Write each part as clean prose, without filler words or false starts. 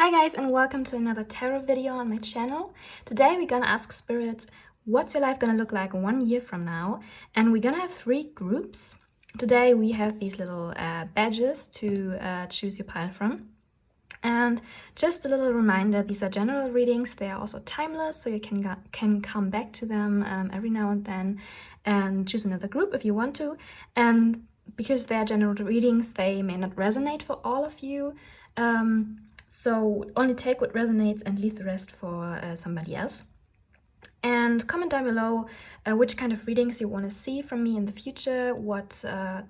Hi guys, and welcome to another tarot video on my channel. Today we're gonna ask Spirit, what's your life gonna look like 1 year from now? And we're gonna have 3 groups. Today we have these little badges to choose your pile from. And just a little reminder, these are general readings. They are also timeless, so you can come back to them every now and then and choose another group if you want to. And because they are general readings, they may not resonate for all of you. So only take what resonates and leave the rest for somebody else. And comment down below which kind of readings you want to see from me in the future, what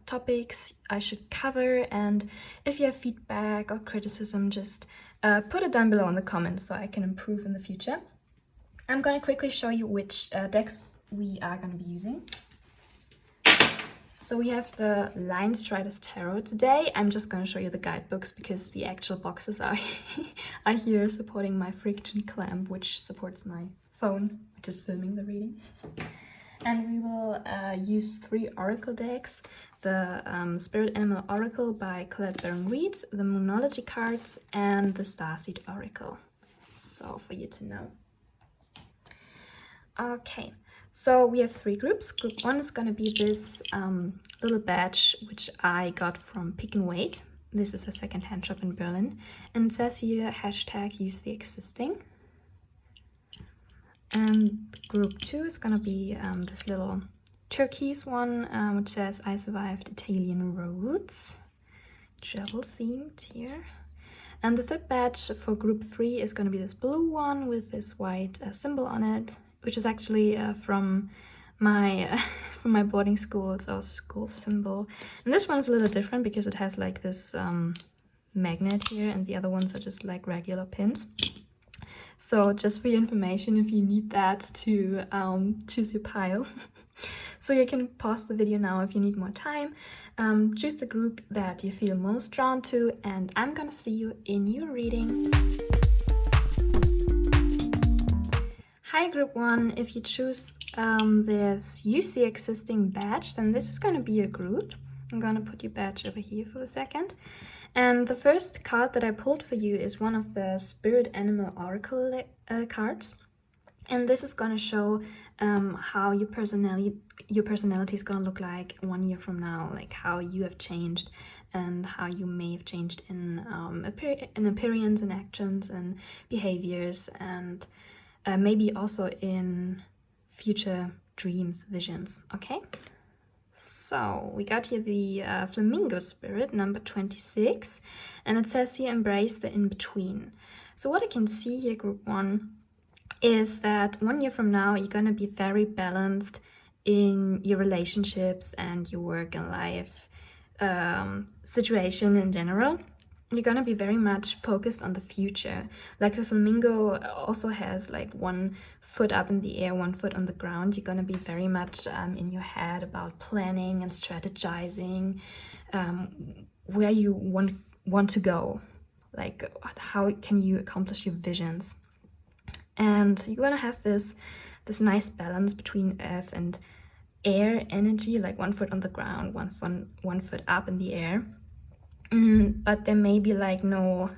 topics I should cover, and if you have feedback or criticism, just put it down below in the comments so I can improve in the future. I'm going to quickly show you which decks we are going to be using. So we have the Lion Striders Tarot. Today I'm just going to show you the guidebooks because the actual boxes are, are here supporting my friction clamp, which supports my phone, which is filming the reading. And we will use 3 oracle decks. The Spirit Animal Oracle by Colette Baron-Reid, the Moonology cards, and the Starseed Oracle. So for you to know. Okay. So we have 3 groups. Group 1 is going to be this little badge which I got from Pick and Wait. This is a second-hand shop in Berlin. And it says here, #use the existing. And group 2 is going to be this little turquoise one, which says, I survived Italian roads. Travel themed here. And the 3rd badge for group 3 is going to be this blue one with this white symbol on it, which is actually from my boarding school. It's our school symbol. And this one's a little different because it has like this magnet here, and the other ones are just like regular pins. So just for your information, if you need that to choose your pile. So you can pause the video now if you need more time. Choose the group that you feel most drawn to, and I'm gonna see you in your reading. Hi group 1, if you choose this use the existing badge, then this is going to be a group. I'm going to put your badge over here for a second. And the first card that I pulled for you is one of the Spirit Animal Oracle cards. And this is going to show how your personality is going to look like 1 year from now, like how you have changed and how you may have changed in appearance and actions and behaviors, and maybe also in future dreams, visions. Okay, so we got here the Flamingo Spirit, number 26, and it says here, embrace the in-between. So what I can see here, group 1, is that 1 year from now you're going to be very balanced in your relationships and your work and life situation in general. You're gonna be very much focused on the future. Like the flamingo also has like 1 foot up in the air, 1 foot on the ground. You're gonna be very much in your head about planning and strategizing where you want to go, like how can you accomplish your visions. And you're gonna have this nice balance between earth and air energy, like 1 foot on the ground, 1 foot up in the air. But there may be like not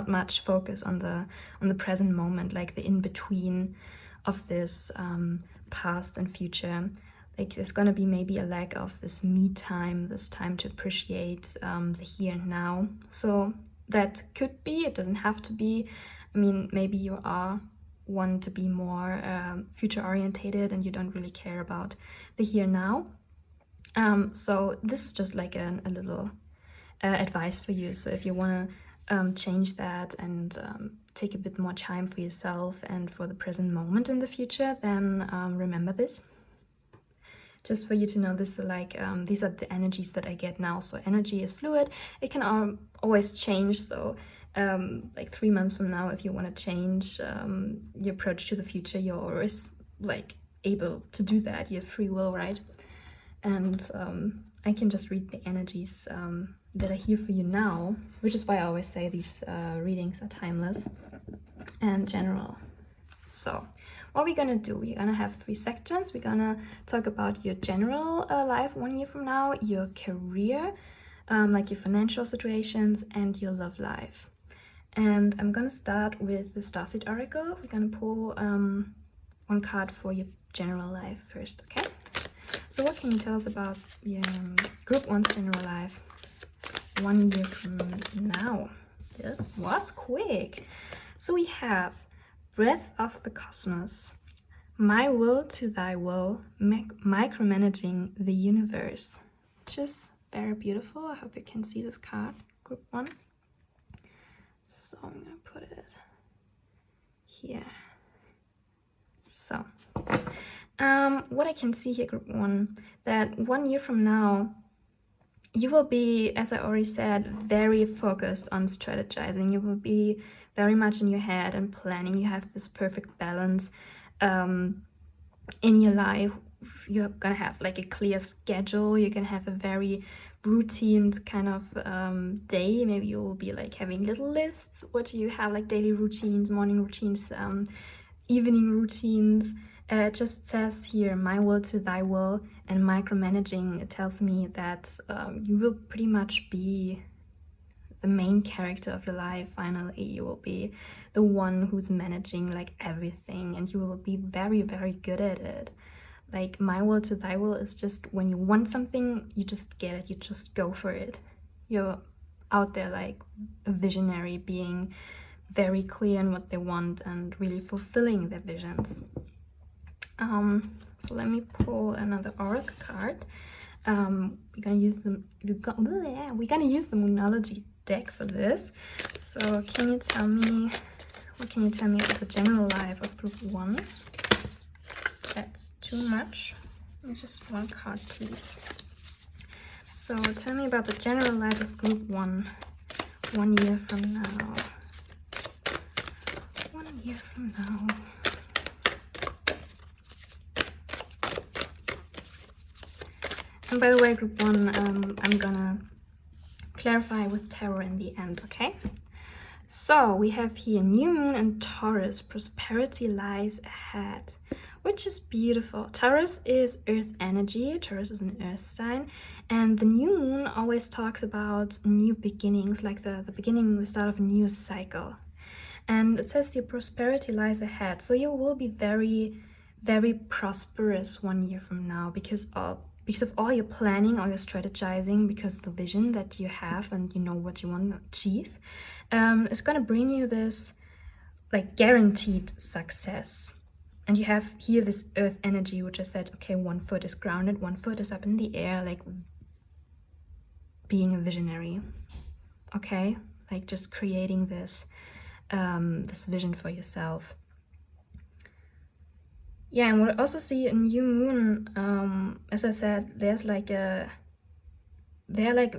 much focus on the present moment, like the in-between of this past and future. Like there's gonna be maybe a lack of this me time, this time to appreciate the here and now. So that could be, it doesn't have to be. I mean, maybe you are one to be more future orientated and you don't really care about the here now. So this is just like a little advice for you. So if you want to change that and take a bit more time for yourself and for the present moment in the future, then remember this. Just for you to know, this is like these are the energies that I get now. So energy is fluid. It can always change. So like 3 months from now, if you want to change your approach to the future, you're always like able to do that. You have free will, right? And I can just read the energies that are here for you now, which is why I always say these readings are timeless and general. So what we're gonna do, we're gonna have 3 sections. We're gonna talk about your general life 1 year from now, your career, like your financial situations, and your love life. And I'm gonna start with the Starseed Oracle. We're gonna pull one card for your general life first, okay? So what can you tell us about your group 1's general life 1 year from now? This was quick. So we have Breath of the Cosmos, My Will to Thy Will, Micromanaging the Universe, which is very beautiful. I hope you can see this card, group 1. So I'm gonna put it here. So what I can see here, group 1, that 1 year from now you will be, as I already said, very focused on strategizing. You will be very much in your head and planning. You have this perfect balance in your life. You're gonna have like a clear schedule. You're gonna have a very routine kind of day. Maybe you will be like having little lists. What do you have, like daily routines, morning routines, evening routines. It just says here, my will to thy will, and micromanaging. It tells me that you will pretty much be the main character of your life. Finally, you will be the one who's managing like everything, and you will be very, very good at it. Like, my will to thy will is just when you want something, you just get it, you just go for it. You're out there like a visionary, being very clear in what they want and really fulfilling their visions. So let me pull another oracle card. We're gonna use the Moonology deck for this. So what can you tell me about the general life of group 1? That's too much. It's just one card, please. So tell me about the general life of group 1 1 year from now. 1 year from now. And by the way, group 1, I'm gonna clarify with tarot in the end, okay? So we have here new moon and Taurus. Prosperity lies ahead, which is beautiful. Taurus is earth energy. Taurus is an earth sign, and the new moon always talks about new beginnings, like the beginning, the start of a new cycle. And it says the prosperity lies ahead, so you will be very, very prosperous 1 year from now because of all your planning, all your strategizing, because the vision that you have and you know what you want to achieve is going to bring you this like guaranteed success. And you have here this earth energy, which I said, okay, 1 foot is grounded, 1 foot is up in the air, like being a visionary, okay? Like just creating this this vision for yourself. Yeah, and we'll also see a new moon. As I said, there are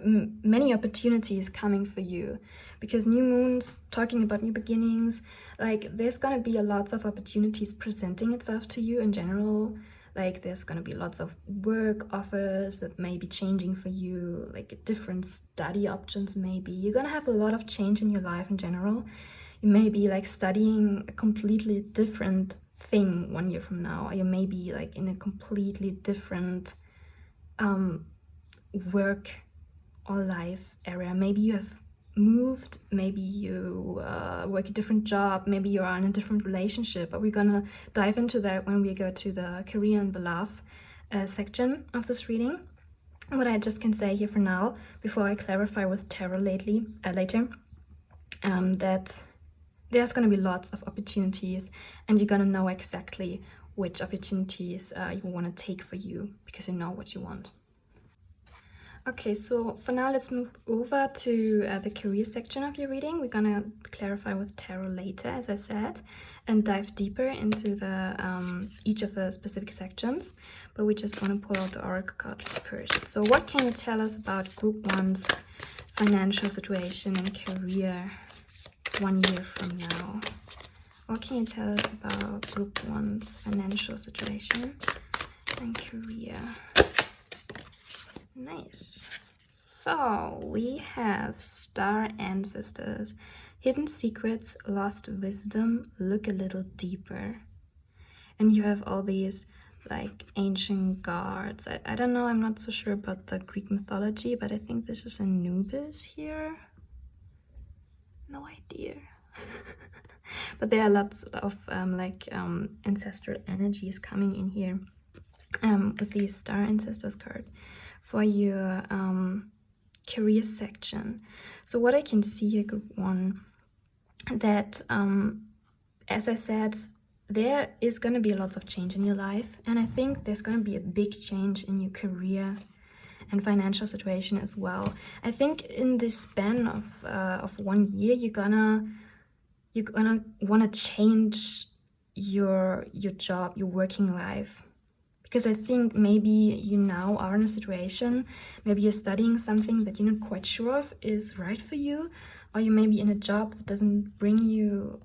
many opportunities coming for you, because new moons talking about new beginnings. Like, there's gonna be lots of opportunities presenting itself to you in general. Like, there's gonna be lots of work offers that may be changing for you, like different study options. Maybe you're gonna have a lot of change in your life in general. You may be like studying a completely different thing 1 year from now. You may be like in a completely different work or life area. Maybe you have moved, maybe you work a different job, maybe you are in a different relationship, but we're gonna dive into that when we go to the career and the love section of this reading. What I just can say here for now, before I clarify with tarot later, that there's going to be lots of opportunities, and you're going to know exactly which opportunities you want to take for you, because you know what you want. Okay, so for now, let's move over to the career section of your reading. We're going to clarify with tarot later, as I said, and dive deeper into the each of the specific sections, but we just want to pull out the oracle cards first. So what can you tell us about group 1's financial situation and career 1 year from now? What can you tell us about group 1's financial situation and career? Nice. So we have star ancestors, hidden secrets, lost wisdom, look a little deeper. And you have all these like ancient gods. I don't know, I'm not so sure about the Greek mythology, but I think this is Anubis here. No idea. But there are lots of ancestral energies coming in here with the Star Ancestors card for your career section. So what I can see here, group 1, that as I said, there is going to be lots of change in your life, and I think there's going to be a big change in your career and financial situation as well. I think in this span of 1 year, you're gonna want to change your job, your working life, because I think maybe you now are in a situation, maybe you're studying something that you're not quite sure of is right for you, or you may be in a job that doesn't bring you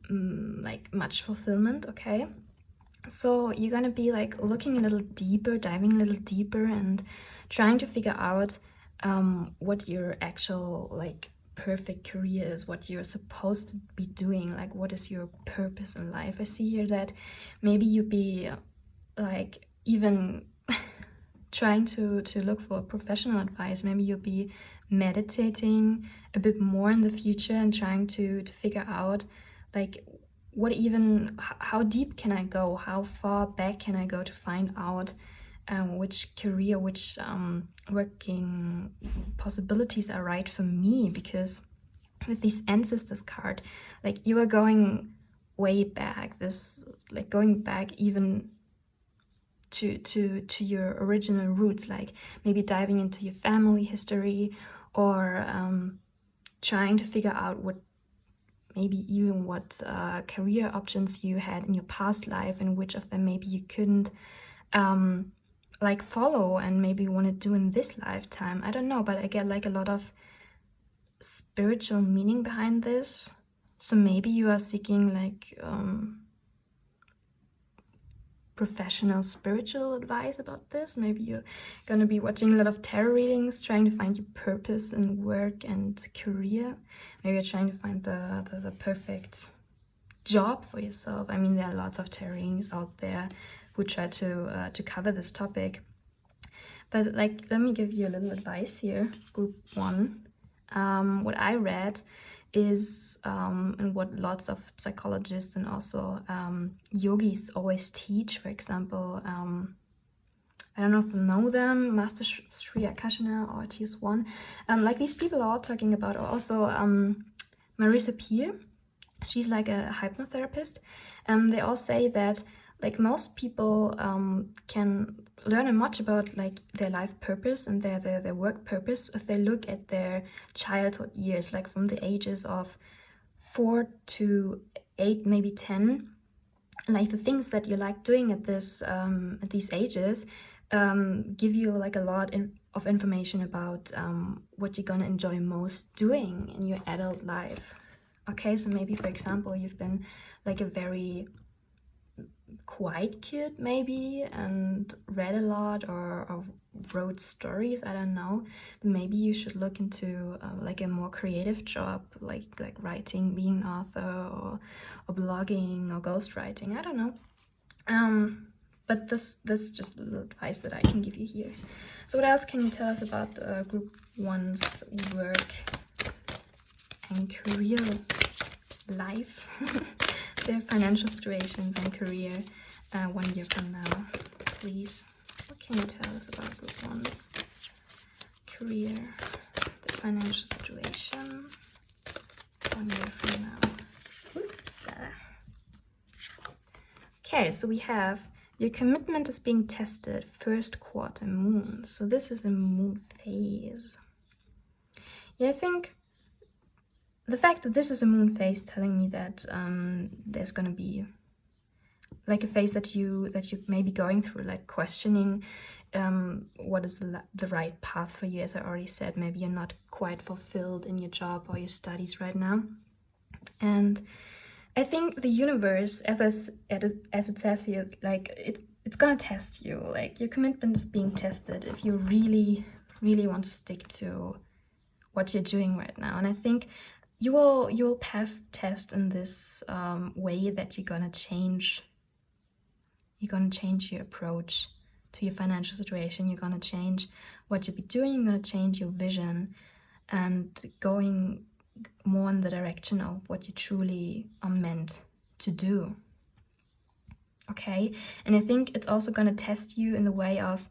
like much fulfillment. Okay, so you're gonna be like looking a little deeper, diving a little deeper, and trying to figure out what your actual like perfect career is, what you're supposed to be doing, like what is your purpose in life. I see here that maybe you'd be like even trying to look for professional advice. Maybe you'll be meditating a bit more in the future and trying to figure out like how deep can I go, how far back can I go to find out which career, which working possibilities are right for me. Because with this ancestors card, like you are going way back, this like going back even to your original roots, like maybe diving into your family history, or trying to figure out what career options you had in your past life, and which of them maybe you couldn't like follow and maybe want to do in this lifetime. I don't know, but I get like a lot of spiritual meaning behind this. So maybe you are seeking like professional spiritual advice about this. Maybe you're gonna be watching a lot of tarot readings, trying to find your purpose in work and career. Maybe you're trying to find the perfect job for yourself. I mean, there are lots of tarot readings out there who try to cover this topic, but like, let me give you a little advice here, group 1. What I read is, and what lots of psychologists and also yogis always teach. For example, I don't know if you know them, Master Sri Akashana or TS1. Like these people are all talking about, or also Marissa Peer. She's like a hypnotherapist. They all say that like most people can learn much about like their life purpose and their work purpose if they look at their childhood years, like from the ages of 4 to 8, maybe 10. Like the things that you like doing at these ages give you like a lot of information about what you're gonna enjoy most doing in your adult life. Okay, so maybe for example you've been like a very quiet kid maybe and read a lot or wrote stories, I don't know. Maybe you should look into like a more creative job, like writing, being an author, or blogging or ghostwriting, I don't know. But this is just a little advice that I can give you here. So what else can you tell us about group 1's work and career life? Their financial situations and career 1 year from now, please. What can you tell us about group 1's career, the financial situation 1 year from now? Oops. Okay, so we have your commitment is being tested, first quarter moon. So this is a moon phase. Yeah, I think the fact that this is a moon phase telling me that there's gonna be like a phase that you may be going through, like questioning what is the right path for you. As I already said, maybe you're not quite fulfilled in your job or your studies right now. And I think the universe, as it says here, like it's gonna test you. Like your commitment is being tested if you really want to stick to what you're doing right now. And I think you'll pass the test in this way that you're gonna change your approach to your financial situation. You're gonna change what you'll be doing. You're gonna change your vision and going more in the direction of what you truly are meant to do. Okay, and I think it's also going to test you in the way of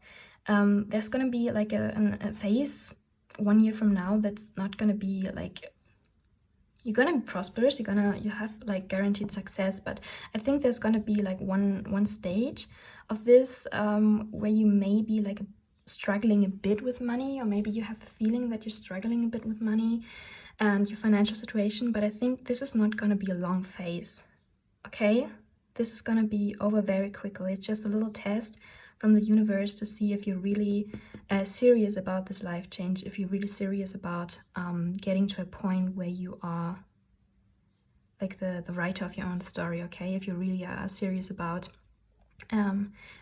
there's going to be like a phase 1 year from now that's not going to be like, you're gonna be prosperous, you have like guaranteed success, but I think there's gonna be like one stage of this where you may be like struggling a bit with money, or maybe you have the feeling that you're struggling a bit with money and your financial situation. But I think this is not gonna be a long phase. Okay, this is gonna be over very quickly. It's just a little test from the universe to see if you're really serious about this life change, if you're really serious about getting to a point where you are like the writer of your own story. Okay, if you really are serious about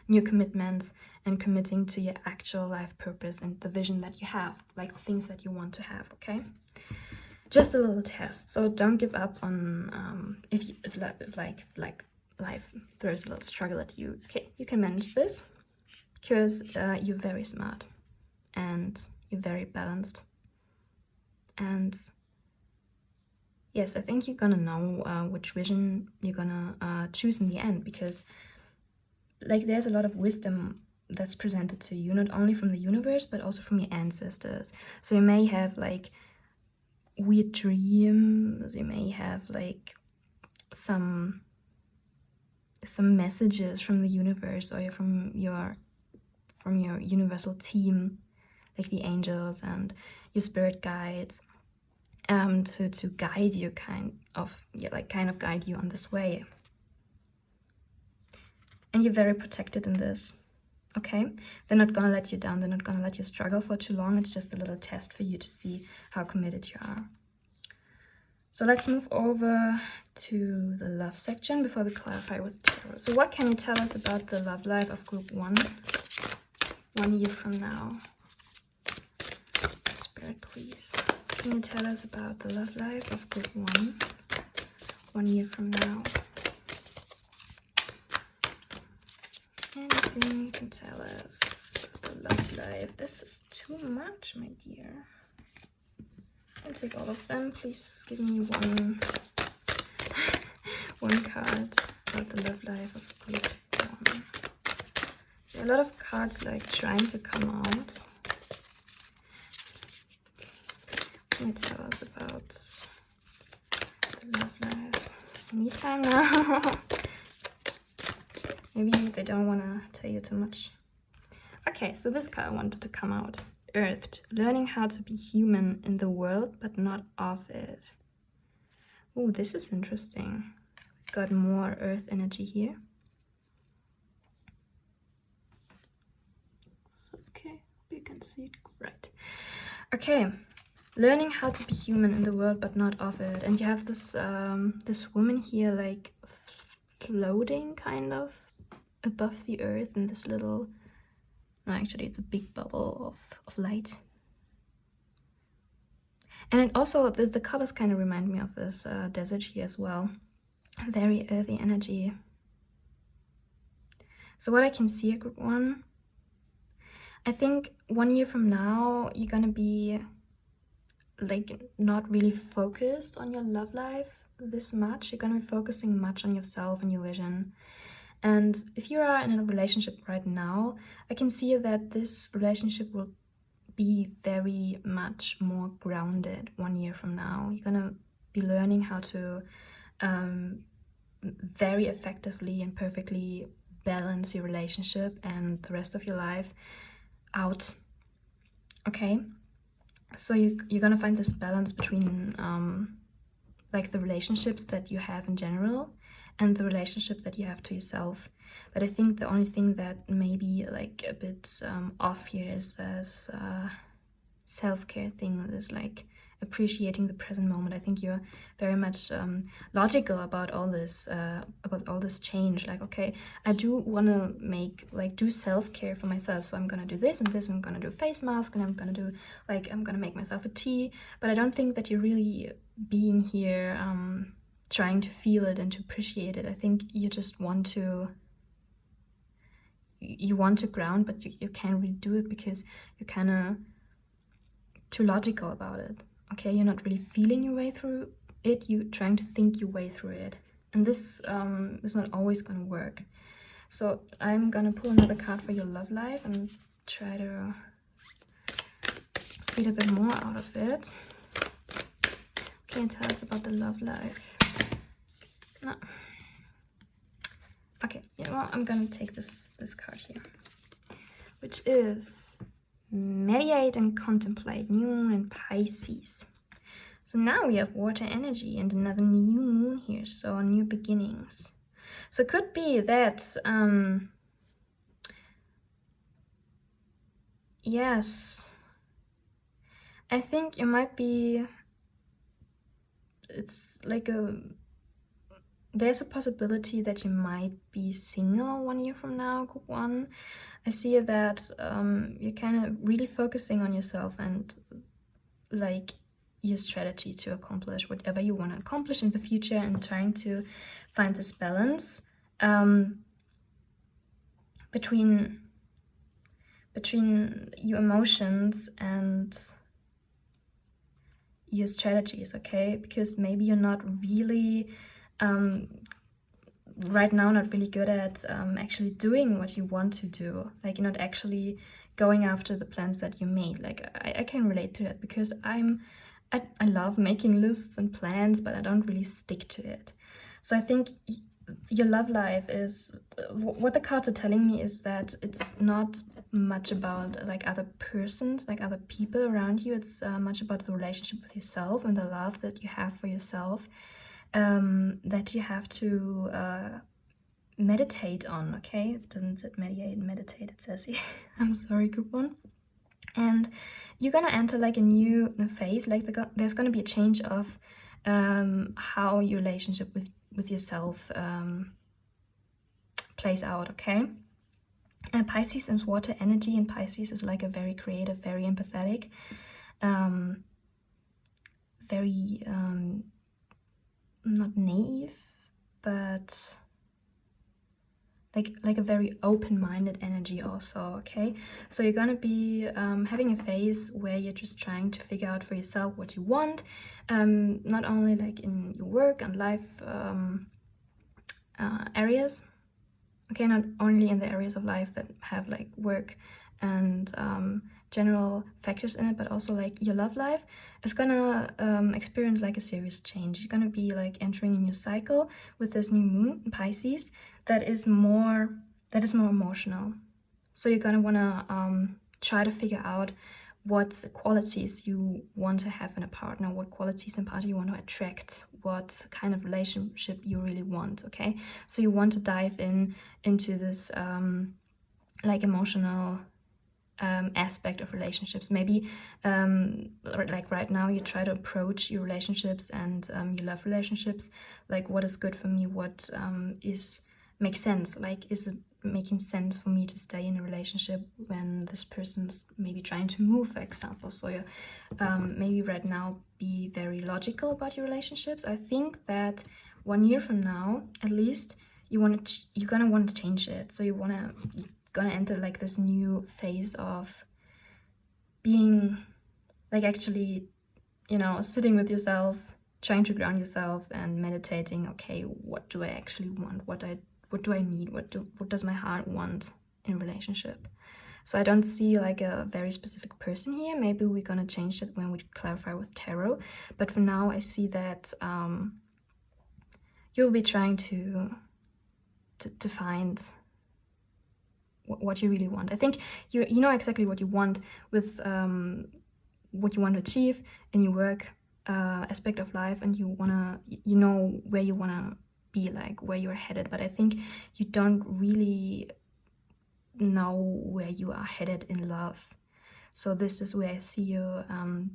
new commitments and committing to your actual life purpose and the vision that you have, like things that you want to have. Okay, just a little test. So don't give up on if life throws a little struggle at you. Okay, you can manage this, because you're very smart and you're very balanced. And yes, I think you're gonna know which vision you're gonna choose in the end, because like there's a lot of wisdom that's presented to you, not only from the universe but also from your ancestors. So you may have like weird dreams, you may have like some messages from the universe, or from your universal team, like the angels and your spirit guides, to guide you, kind of guide you on this way. And you're very protected in this. Okay, they're not gonna let you down, they're not gonna let you struggle for too long. It's just a little test for you to see how committed you are. So let's move over to the love section before we clarify with tarot. So what can you tell us about the love life of group 1 year from now? Spirit, please. Can you tell us about the love life of group 1 year from now? Anything you can tell us about the love life? This is too much, my dear. I'll take all of them. Please give me one card about the love life of group 1. There are a lot of cards like trying to come out. Can you tell us about the love life? Me time now. Maybe they don't want to tell you too much. Okay, so this card wanted to come out. Earthed, learning how to be human in the world, but not of it. Oh, this is interesting. We've got more earth energy here. Okay, you can see it right. Okay, learning how to be human in the world, but not of it. And you have this this woman here, like floating kind of above the earth in this little, no, actually it's a big bubble of light. And it also, the colors kind of remind me of this desert here as well. Very earthy energy. So what I can see at group 1, I think 1 year from now you're gonna be like not really focused on your love life this much. You're gonna be focusing much on yourself and your vision. And if you are in a relationship right now, I can see that this relationship will be very much more grounded 1 year from now. You're gonna be learning how to very effectively and perfectly balance your relationship and the rest of your life out. Okay, so you're gonna find this balance between like the relationships that you have in general and the relationships that you have to yourself. But I think the only thing that may be like a bit off here is this self-care thing, this like appreciating the present moment. I think you're very much logical about all this change. Like, okay, I do want to do self-care for myself, so I'm gonna do this and this, I'm gonna do a face mask, and I'm gonna make myself a tea. But I don't think that you're really being here trying to feel it and to appreciate it. I think you just want to ground, but you can't really do it because you're kind of too logical about it. okay? You're not really feeling your way through it, you're trying to think your way through it. And this is not always gonna work. So I'm gonna pull another card for your love life and try to read a bit more out of it. Can you tell us about the love life? No. Okay, you know what? I'm gonna take this card here, which is meditate and contemplate, new moon in Pisces. So now we have water energy and another new moon here, so new beginnings. So it could be that, yes, I think you might be, it's like there's a possibility that you might be single 1 year from now, group 1. I see that you're kind of really focusing on yourself and like your strategy to accomplish whatever you want to accomplish in the future, and trying to find this balance between your emotions and your strategies, okay? Because maybe you're not really right now not really good at actually doing what you want to do. Like, you're not actually going after the plans that you made. Like, I can relate to that, because I love making lists and plans, but I don't really stick to it. So I think your love life is, what the cards are telling me is that it's not much about like other persons, like other people around you. It's much about the relationship with yourself and the love that you have for yourself, that you have to meditate on, okay? It doesn't say meditate, it says here. I'm sorry, group 1. And you're gonna enter like a new phase, like there's gonna be a change of how your relationship with yourself plays out, okay? And Pisces is water energy, and Pisces is like a very creative, very empathetic, very not naive, but like a very open-minded energy also, okay? So you're gonna be having a phase where you're just trying to figure out for yourself what you want, not only like in your work and life areas, okay? Not only in the areas of life that have like work and general factors in it, but also like your love life is gonna experience like a serious change. You're gonna be like entering a new cycle with this new moon in Pisces that is more emotional. So you're gonna wanna try to figure out what qualities you want to have in a partner, what qualities in partner you want to attract, what kind of relationship you really want, okay? So you want to dive into this like emotional aspect of relationships. Maybe like right now you try to approach your relationships and your love relationships like, what is good for me, what makes sense, like is it making sense for me to stay in a relationship when this person's maybe trying to move, for example. So you maybe right now be very logical about your relationships. I think that 1 year from now at least you're gonna want to change it. So you're gonna enter like this new phase of being like actually, you know, sitting with yourself, trying to ground yourself and meditating. Okay, what do I actually want? What do I need? What does my heart want in relationship? So I don't see like a very specific person here. Maybe we're gonna change that when we clarify with tarot. But for now, I see that you'll be trying to find what you really want. I think you know exactly what you want with what you want to achieve in your work aspect of life, and you know where you wanna be, like where you're headed. But I think you don't really know where you are headed in love. So this is where I see you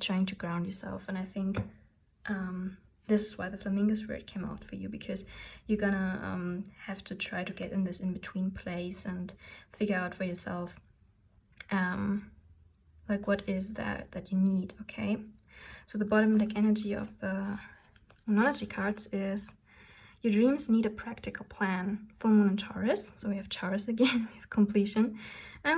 trying to ground yourself, and I think this is why the flamingo spirit came out for you, because you're gonna have to try to get in this in-between place and figure out for yourself like what is that you need, okay? So the bottom deck energy of the Monology cards is, your dreams need a practical plan. Full moon in Taurus, so we have Taurus again, we have completion,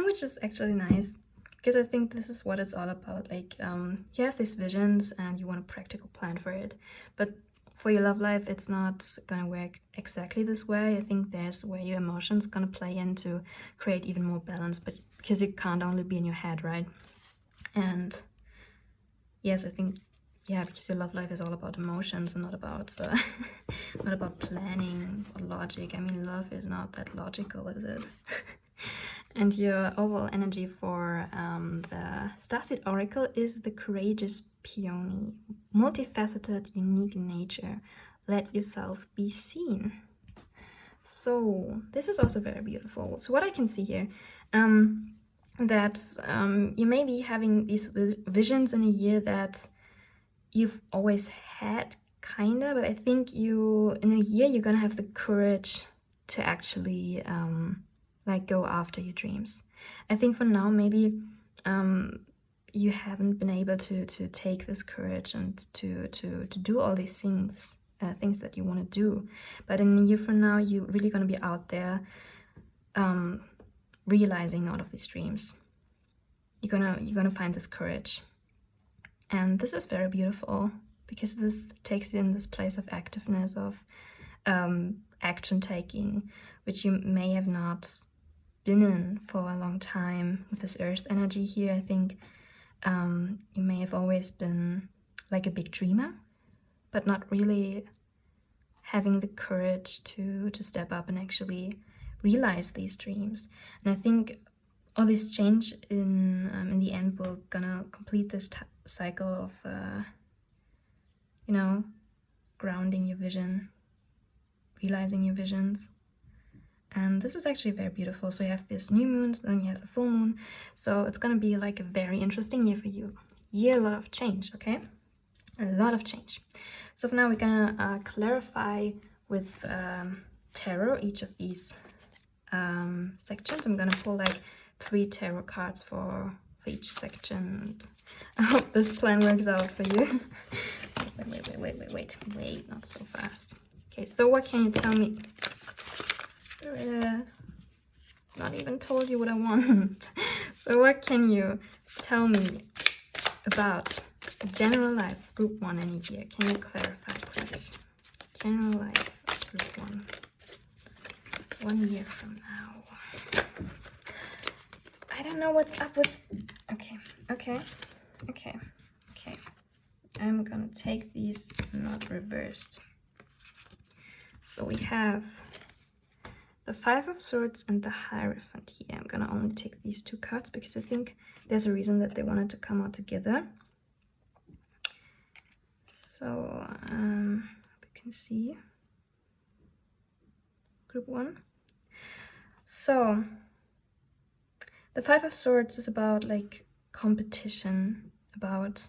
which is actually nice. because I think this is what it's all about. Like, you have these visions and you want a practical plan for it, but for your love life, it's not gonna work exactly this way. I think there's where your emotions gonna play in to create even more balance, but because you can't only be in your head, right? And yes, I think, yeah, because your love life is all about emotions and not about not about planning or logic. I mean, love is not that logical, is it? And your overall energy for the Starseed Oracle is the courageous peony, multifaceted, unique nature. Let yourself be seen. So this is also very beautiful. So what I can see here, that you may be having these visions in a year that you've always had, kinda, but I think in a year you're gonna have the courage to actually like go after your dreams. I think for now maybe you haven't been able to take this courage and to do all these things that you want to do, but in a year from now you're really going to be out there realizing all of these dreams. You're gonna find this courage, and this is very beautiful because this takes you in this place of activeness, of action taking, which you may have not been in for a long time. With this earth energy here, I think you may have always been like a big dreamer, but not really having the courage to step up and actually realize these dreams. And I think all this change in the end will gonna complete this cycle of you know, grounding your vision, realizing your visions. And this is actually very beautiful. So you have this new moons, then you have the full moon. So it's gonna be like a very interesting year for you. A lot of change, okay? A lot of change. So for now, we're gonna clarify with tarot each of these sections. I'm gonna pull like 3 tarot cards for each section. I hope this plan works out for you. Wait, not so fast. Okay, so what can you tell me? Spirit, not even told you what I want. So what can you tell me about general life, group 1 in a year? Can you clarify, please? General life, group 1 year from now. I don't know what's up with... Okay. I'm gonna take these not reversed. So we have the 5 of Swords and the Hierophant here. I'm gonna only take these 2 cards because I think there's a reason that they wanted to come out together. So we can see group 1. So the 5 of Swords is about like competition, about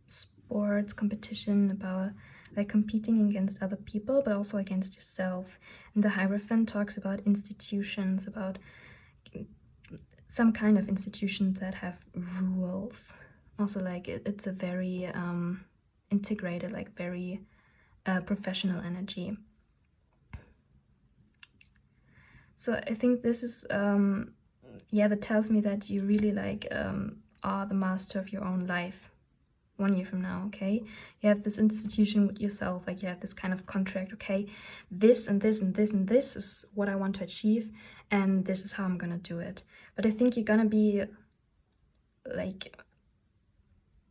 sports competition, about like competing against other people, but also against yourself. And the Hierophant talks about institutions, about some kind of institutions that have rules. Also, like it's a very integrated, like very professional energy. So I think this is that tells me that you really like are the master of your own life 1 year from now. Okay, you have this institution with yourself, like you have this kind of contract. Okay, this and this and this and this is what I want to achieve, and this is how I'm gonna do it. But I think you're gonna be like,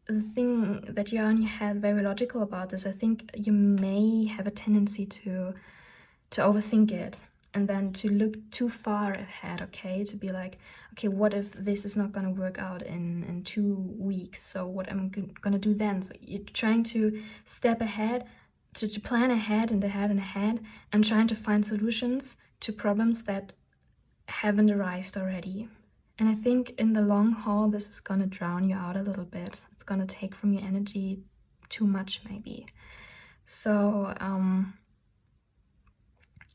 the thing that you're on your head, very logical about this. I think you may have a tendency to overthink it, and then to look too far ahead, okay? To be like, okay, what if this is not gonna work out in 2 weeks? So what am I gonna do then? So you're trying to step ahead, to plan ahead and ahead, and trying to find solutions to problems that haven't arisen already. And I think in the long haul, this is gonna drown you out a little bit. It's gonna take from your energy too much, maybe. So,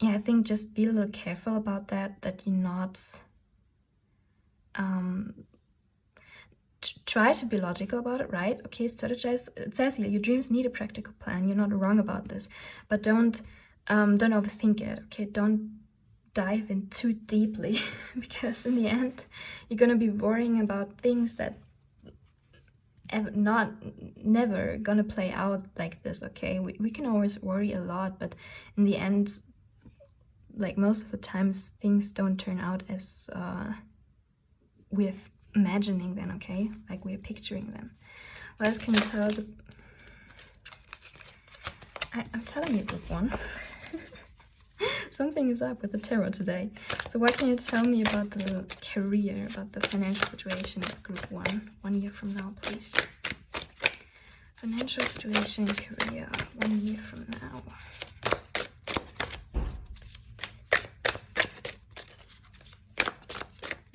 I think just be a little careful about that you're not... try to be logical about it, right? Okay, strategize. It says here, your dreams need a practical plan. You're not wrong about this. But don't overthink it, okay? Don't dive in too deeply because in the end you're gonna be worrying about things that never gonna play out like this. Okay, we can always worry a lot, but in the end, like most of the times, things don't turn out as we're imagining them. Okay, like we're picturing them. What else can you tell us? I'm telling you this one. Something is up with the tarot today. So what can you tell me about the career, about the financial situation of group 1 year from now, please? Financial situation, career, 1 year from now.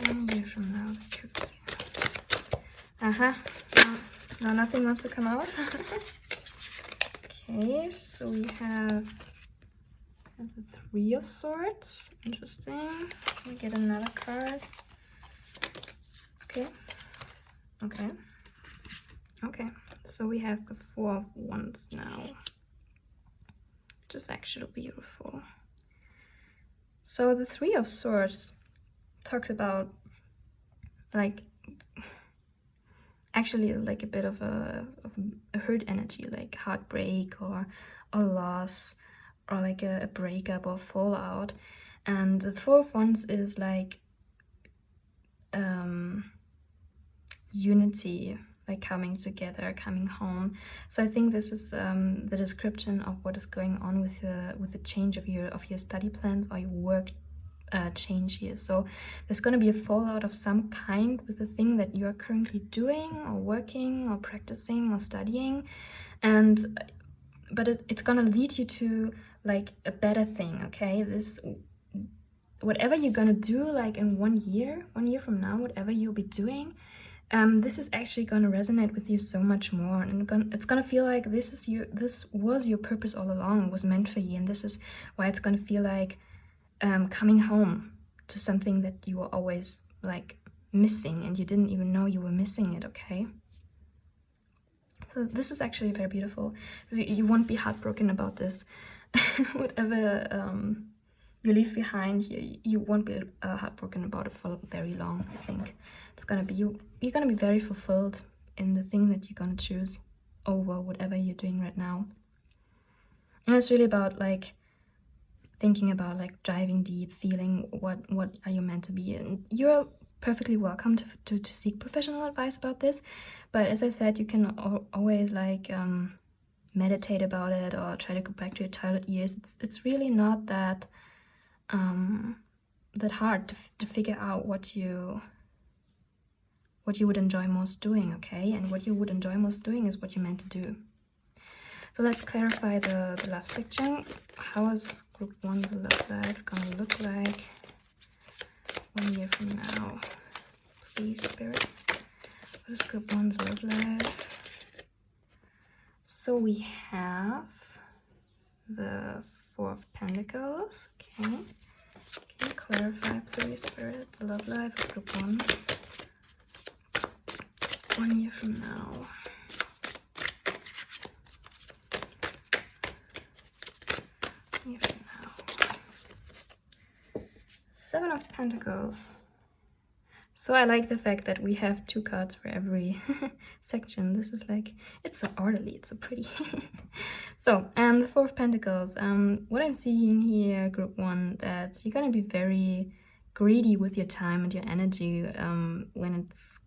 1 year from now, the career. No, nothing wants to come out. Okay, so we have the 3 of Swords. Interesting. We get another card. Okay. So we have the 4 of Wands now, which is actually beautiful. So the 3 of Swords talks about like actually like a bit of a hurt energy, like heartbreak or a loss, or like a breakup or fallout. And the 4 of Wands is like unity, like coming together, coming home. So I think this is the description of what is going on with the change of your study plans or your work change here. So there's going to be a fallout of some kind with the thing that you are currently doing or working or practicing or studying, but it's going to lead you to like a better thing. Okay, this whatever you're going to do, like in 1 year from now, whatever you'll be doing, this is actually going to resonate with you so much more, and it's going to feel like this was your purpose all along. It was meant for you, and this is why it's going to feel like coming home to something that you were always like missing and you didn't even know you were missing it. Okay, so this is actually very beautiful. So you won't be heartbroken about this. Whatever you leave behind here, you won't be heartbroken about it for very long. I think it's gonna be you're gonna be very fulfilled in the thing that you're gonna choose over whatever you're doing right now. And it's really about like thinking about like diving deep, feeling what are you meant to be. And you're perfectly welcome to seek professional advice about this, but as I said, you can always like meditate about it or try to go back to your childhood years. It's really not that that hard to figure out what you would enjoy most doing. Okay, and what you would enjoy most doing is what you're meant to do. So let's clarify the love section. How is group 1's love life gonna look like 1 year from now? Please, Spirit. What is group 1's love life? So we have the 4 of Pentacles. Okay. Can you clarify, please, Spirit, the love life of group 1? 1 year from now. 1 year from now. 7 of Pentacles. So I like the fact that we have 2 cards for every section. This is like, it's so orderly, it's so pretty. So, and the 4 of Pentacles. What I'm seeing here, group 1, that you're gonna be very greedy with your time and your energy when it's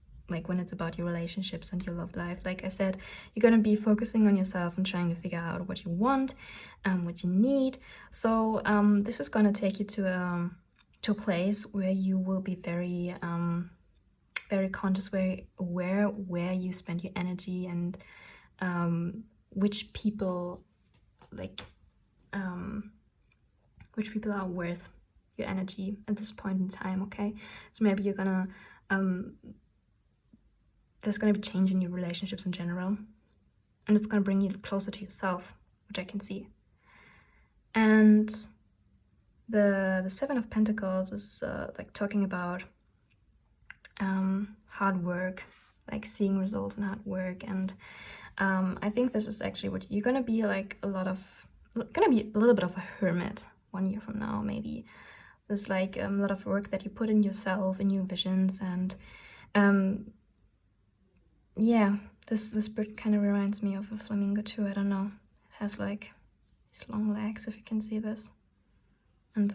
about your relationships and your love life. Like I said, you're gonna be focusing on yourself and trying to figure out what you want, what you need. So this is gonna take you to a place where you will be very very conscious, very aware where you spend your energy and which people are worth your energy at this point in time. Okay, so maybe you're gonna there's gonna be change in your relationships in general, and it's gonna bring you closer to yourself, which I can see. And the 7 of Pentacles is like talking about hard work, like seeing results in hard work. And I think this is actually what you're gonna be like, gonna be a little bit of a hermit 1 year from now, maybe There's like a lot of work that you put in yourself, in your visions, and yeah, this bird kind of reminds me of a flamingo too. I don't know. It has like these long legs, if you can see this, and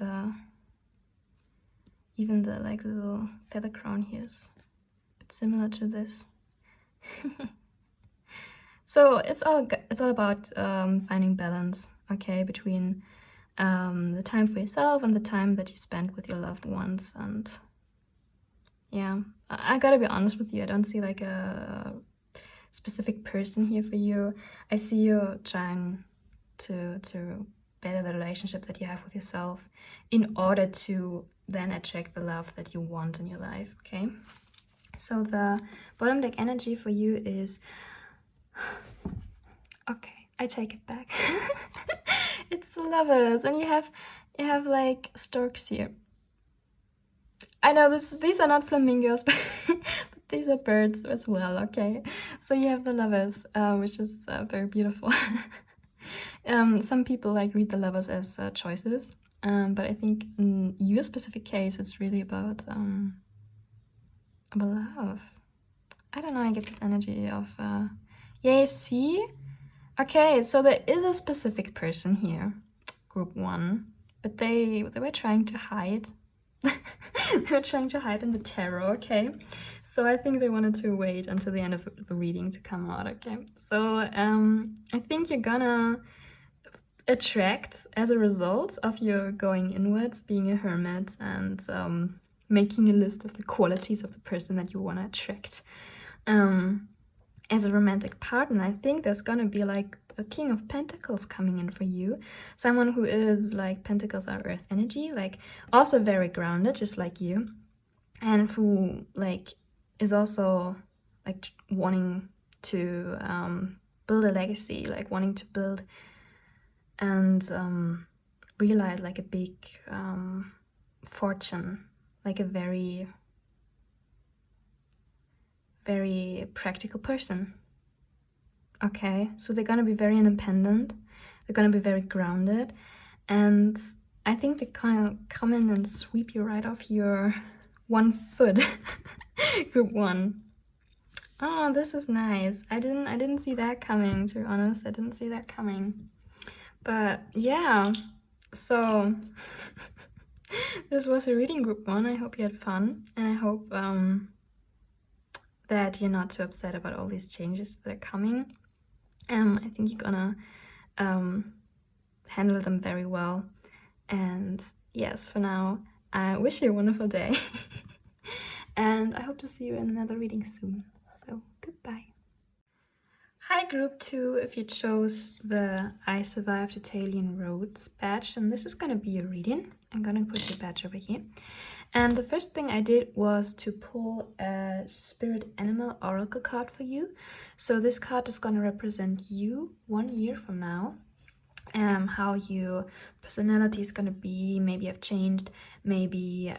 even the like little feather crown here is a bit similar to this. So it's all about finding balance, okay, between the time for yourself and the time that you spend with your loved ones. And yeah, I gotta be honest with you, I don't see like a specific person here for you. I see you trying to better the relationship that you have with yourself in order to then attract the love that you want in your life, okay? So the bottom deck energy for you is, okay, I take it back. It's the Lovers, and you have like storks here. I know these are not flamingos, but these are birds as well, okay? So you have the Lovers, which is very beautiful. Some people like read the Lovers as choices, but I think in your specific case, it's really about love. I don't know, I get this energy of, yeah, see? Okay, so there is a specific person here, group 1, but they were trying to hide. They were trying to hide in the tarot, okay? So I think they wanted to wait until the end of the reading to come out, okay? So I think you're gonna attract, as a result of your going inwards, being a hermit, and making a list of the qualities of the person that you want to attract. As a romantic partner, I think there's gonna be like a King of Pentacles coming in for you. Someone who is like, Pentacles are earth energy, like also very grounded, just like you, and who like is also like wanting to build a legacy, like wanting to build and realize like a big fortune, like a very practical person. Okay, so they're gonna be very independent, they're gonna be very grounded, and I think they kind of come in and sweep you right off your one foot. Group 1. Oh, this is nice. I didn't see that coming, to be honest. I didn't see that coming. But yeah, so this was a reading, group 1. I hope you had fun, and I hope that you're not too upset about all these changes that are coming. I think you're gonna handle them very well. And yes, for now, I wish you a wonderful day. And I hope to see you in another reading soon. So, goodbye. Hi, group 2. If you chose the I Survived Italian Roads badge, then this is gonna be your reading. I'm gonna put your badge over here. And the first thing I did was to pull a spirit animal oracle card for you. So this card is going to represent you 1 year from now. How your personality is going to be, maybe have changed, maybe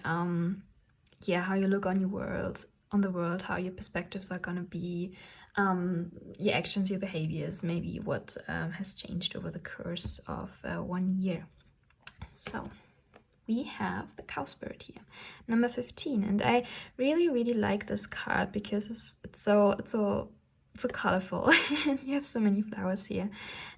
yeah, how you look on the world, how your perspectives are going to be, your actions, your behaviors, maybe what has changed over the course of 1 year. So we have the cow spirit here, number 15, and I really like this card because it's so colorful. And you have so many flowers here,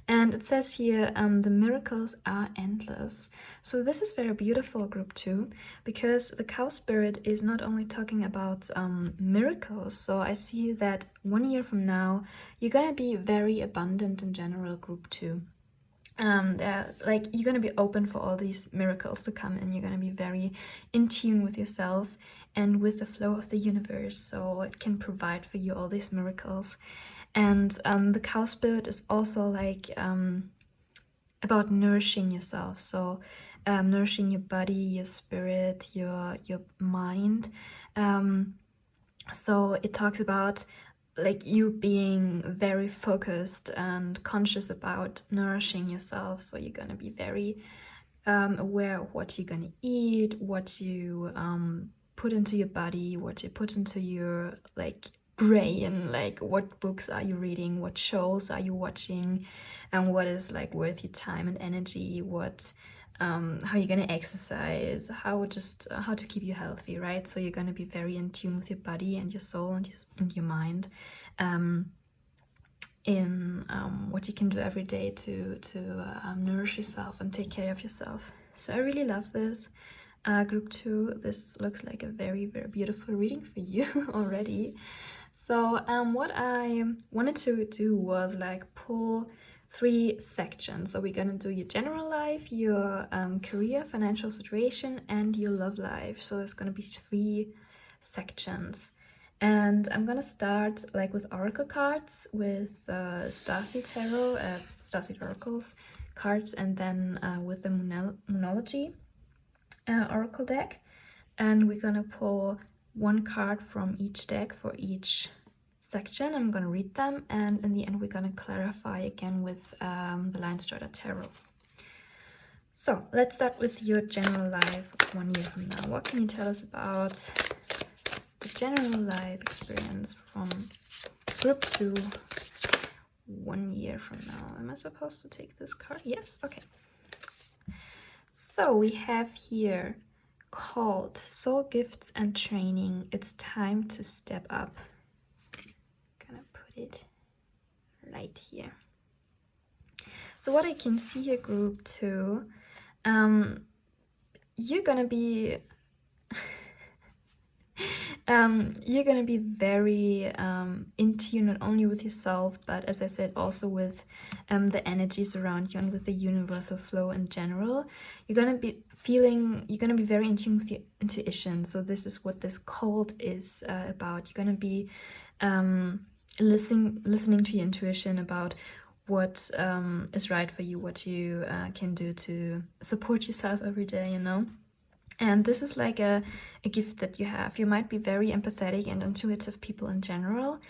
and it says here the miracles are endless. So this is very beautiful, group 2, because the cow spirit is not only talking about miracles. So I see that 1 year from now you're gonna be very abundant in general, group 2. Like you're gonna be open for all these miracles to come in. You're gonna be very in tune with yourself and with the flow of the universe, so it can provide for you all these miracles. And the cow spirit is also like about nourishing yourself, so nourishing your body, your spirit, your mind. So it talks about like you being very focused and conscious about nourishing yourself. So you're gonna be very aware of what you're gonna eat, what you put into your body, what you put into your like brain, like what books are you reading, what shows are you watching, and what is like worth your time and energy, what how you're gonna exercise, how to keep you healthy, right? So you're gonna be very in tune with your body and your soul and your mind, in what you can do every day to nourish yourself and take care of yourself. So I really love this. Group 2, this looks like a very, very beautiful reading for you already. So what I wanted to do was like pull 3 sections. So we're gonna do your general life, your career, financial situation, and your love life. So there's gonna be 3 sections. And I'm gonna start like with oracle cards, with Starseed Tarot, Starseed Oracles cards, and then with the Moonology oracle deck. And we're gonna pull 1 card from each deck for each section. I'm gonna read them, and in the end we're gonna clarify again with the Lion Strider Tarot. So let's start with your general life 1 year from now. What can you tell us about the general life experience from group 2 1 year from now? Am I supposed to take this card? Yes, okay. So we have here called Soul Gifts and Training. It's time to step up. Gonna put it right here. So what I can see here, group 2, you're gonna be very in tune not only with yourself, but as I said, also with the energies around you and with the universal flow in general. You're gonna be very in tune with your intuition. So this is what this cult is about. You're gonna be listening to your intuition about what is right for you, what you can do to support yourself every day, you know. And this is like a gift that you have. You might be very empathetic and intuitive people in general.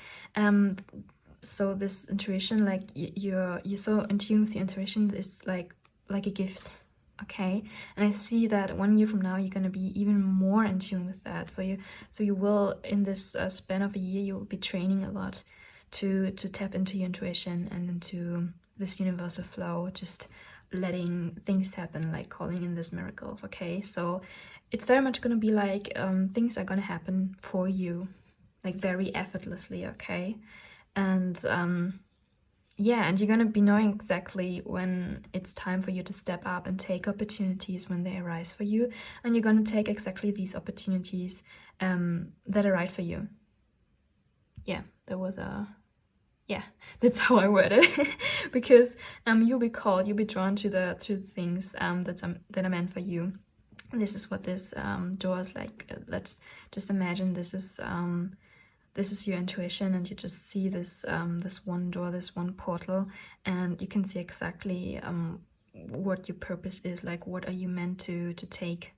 So this intuition, like you're so in tune with your intuition, is like a gift, okay? And I see that 1 year from now you're gonna be even more in tune with that. So you will, in this span of a year, you will be training a lot to tap into your intuition and into this universal flow, just letting things happen, like calling in these miracles, okay? So it's very much going to be like things are going to happen for you, like very effortlessly, okay? And yeah, and you're going to be knowing exactly when it's time for you to step up and take opportunities when they arise for you, and you're going to take exactly these opportunities that are right for you. Yeah, that's how I word it. Because you'll be called, you'll be drawn to the things that are meant for you. This is what this door is like. Let's just imagine this is your intuition, and you just see this this one door, this one portal, and you can see exactly what your purpose is, like what are you meant to take,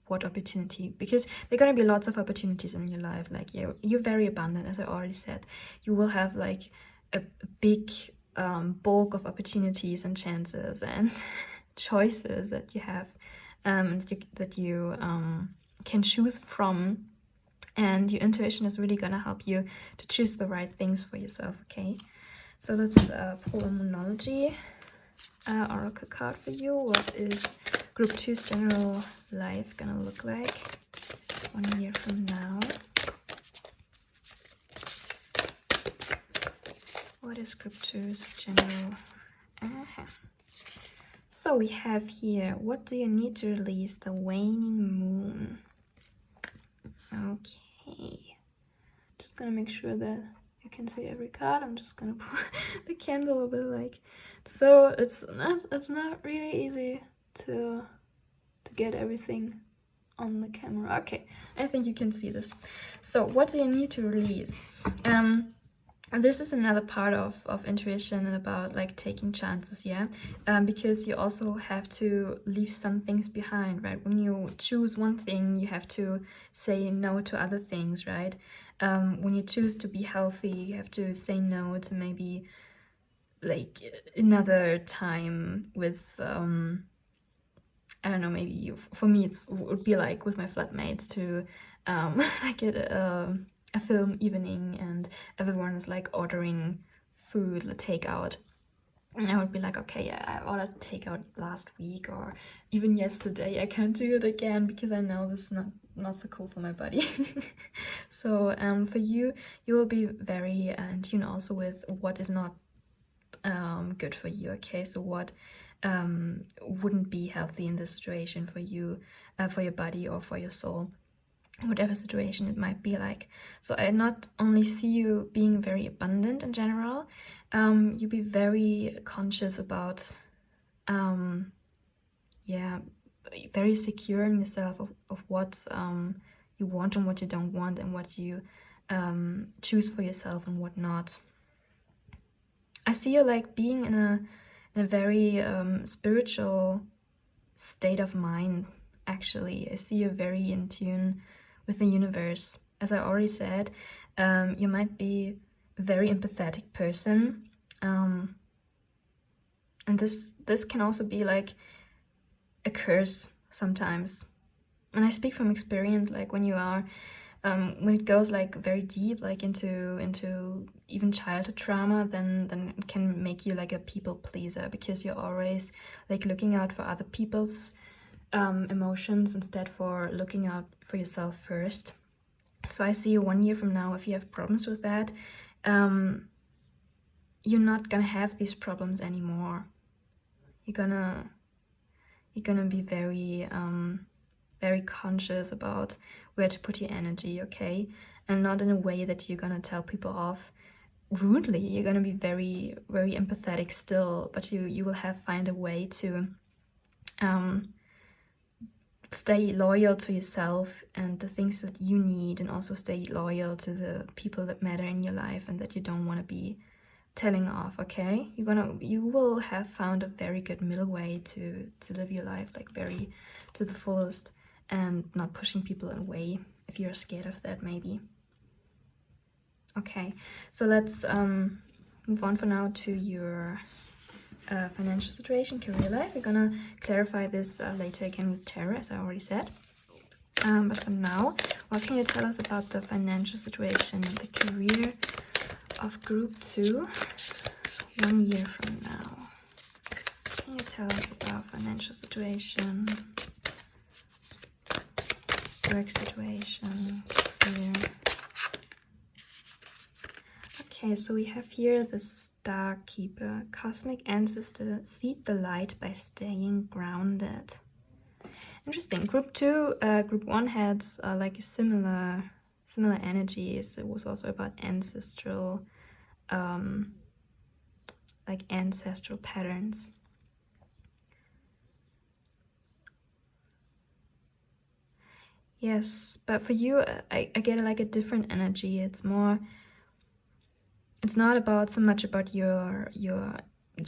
what opportunity, because there are going to be lots of opportunities in your life. Like you're very abundant, as I already said. You will have like a big bulk of opportunities and chances and choices that you have, that you can choose from, and your intuition is really gonna help you to choose the right things for yourself, okay? So let's pull a Moonology oracle card for you. What is group 2's general life gonna look like 1 year from now? What is group 2's general? So we have here, what do you need to release? The waning moon. Okay. Just gonna make sure that you can see every card. I'm just gonna put the candle a bit like, so it's not really easy to get everything on the camera. Okay, I think you can see this. So what do you need to release? And this is another part of intuition and about like taking chances, yeah? Because you also have to leave some things behind, right? When you choose one thing, you have to say no to other things, right? When you choose to be healthy, you have to say no to maybe like another time with, I don't know, maybe for me it would be like with my flatmates to like get a film evening and everyone is like ordering food, like takeout, And I would be like, okay, yeah, I ought to take out last week or even yesterday. I can't do it again because I know this is not so cool for my body. So for you, you will be very in tune also with what is not good for you. Okay, so what wouldn't be healthy in this situation for you, for your body or for your soul, whatever situation it might be like. So I not only see you being very abundant in general, you be very conscious about yeah, very secure in yourself of what you want and what you don't want, and what you choose for yourself and what not. I see you like being in a very spiritual state of mind, actually. I see you very in tune with the universe. As I already said, you might be a very empathetic person. And this can also be like a curse sometimes. And I speak from experience, like when you are when it goes like very deep, like into even childhood trauma, then it can make you like a people pleaser, because you're always like looking out for other people's emotions instead for looking out for yourself first. So I see you 1 year from now, if you have problems with that, you're not gonna have these problems anymore. You're gonna be very very conscious about where to put your energy, okay? And not in a way that you're gonna tell people off rudely. You're gonna be very, very empathetic still, but you will find a way to stay loyal to yourself and the things that you need, and also stay loyal to the people that matter in your life and that you don't want to be telling off, okay? You will have found a very good middle way to live your life like very to the fullest, and not pushing people away if you're scared of that, maybe. Okay, so let's move on for now to your financial situation, career life. We're gonna clarify this later again with tarot, as I already said. But for now, what can you tell us about the financial situation and the career of group 2 1 year from now? Can you tell us about financial situation, work situation, career? Okay, so we have here the Star Keeper. Cosmic ancestor, seed the light by staying grounded. Interesting. Group 2, group 1 had like a similar energies. It was also about ancestral, like ancestral patterns. Yes, but for you, I get like a different energy. It's more. It's not about so much about your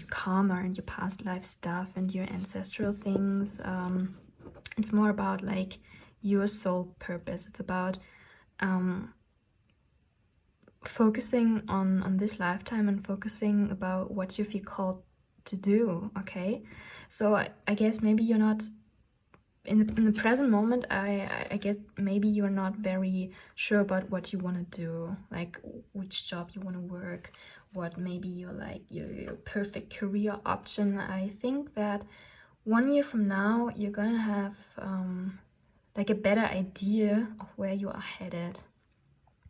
karma and your past life stuff and your ancestral things. It's more about like your soul purpose. It's about focusing on this lifetime and focusing about what you feel called to do. Okay, so I guess maybe you're not in the present moment. I get maybe you're not very sure about what you want to do, like which job you want to work, what maybe you're like your perfect career option. I think that 1 year from now you're gonna have like a better idea of where you are headed,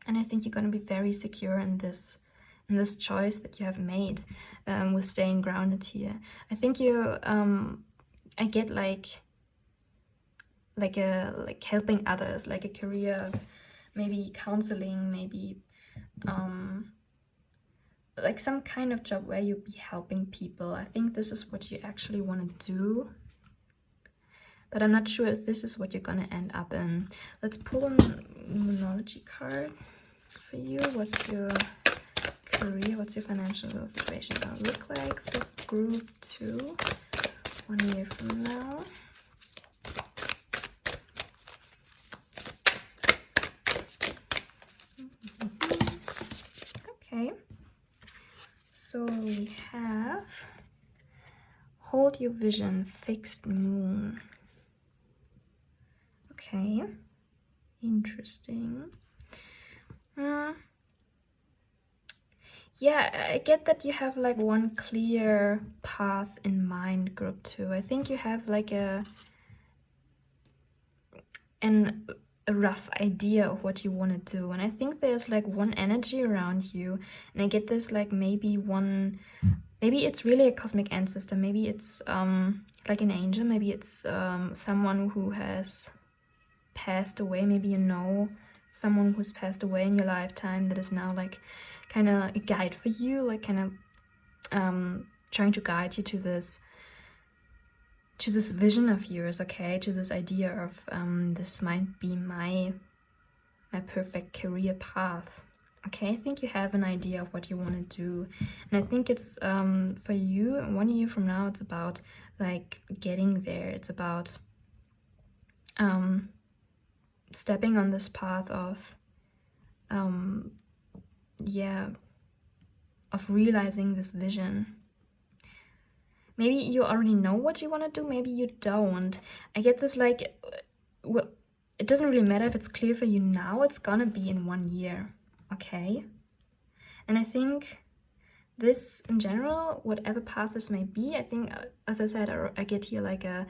and I think you're gonna be very secure in this choice that you have made with staying grounded here. I think you I get like helping others, like a career of maybe counseling, maybe like some kind of job where you'll be helping people. I think this is what you actually want to do, but I'm not sure if this is what you're gonna end up in. Let's pull a numerology card for you. What's your career, what's your financial situation gonna look like for group 2 1 year from now? Okay, so we have hold your vision, fixed moon. Okay, interesting. yeah, I get that you have like one clear path in mind, group 2. I think you have like an a rough idea of what you want to do, and I think there's like one energy around you, and I get this like maybe it's really a cosmic ancestor, maybe it's like an angel, maybe it's someone who has passed away, maybe you know someone who's passed away in your lifetime that is now like kind of a guide for you, like kind of trying to guide you to this vision of yours, okay, to this idea of this might be my perfect career path. Okay, I think you have an idea of what you want to do, and I think it's for you 1 year from now, it's about like getting there. It's about stepping on this path of of realizing this vision. Maybe you already know what you want to do, maybe you don't. I get this like, it doesn't really matter if it's clear for you now, it's gonna be in 1 year, okay? And I think this in general, whatever path this may be, I think, as I said, I get here like a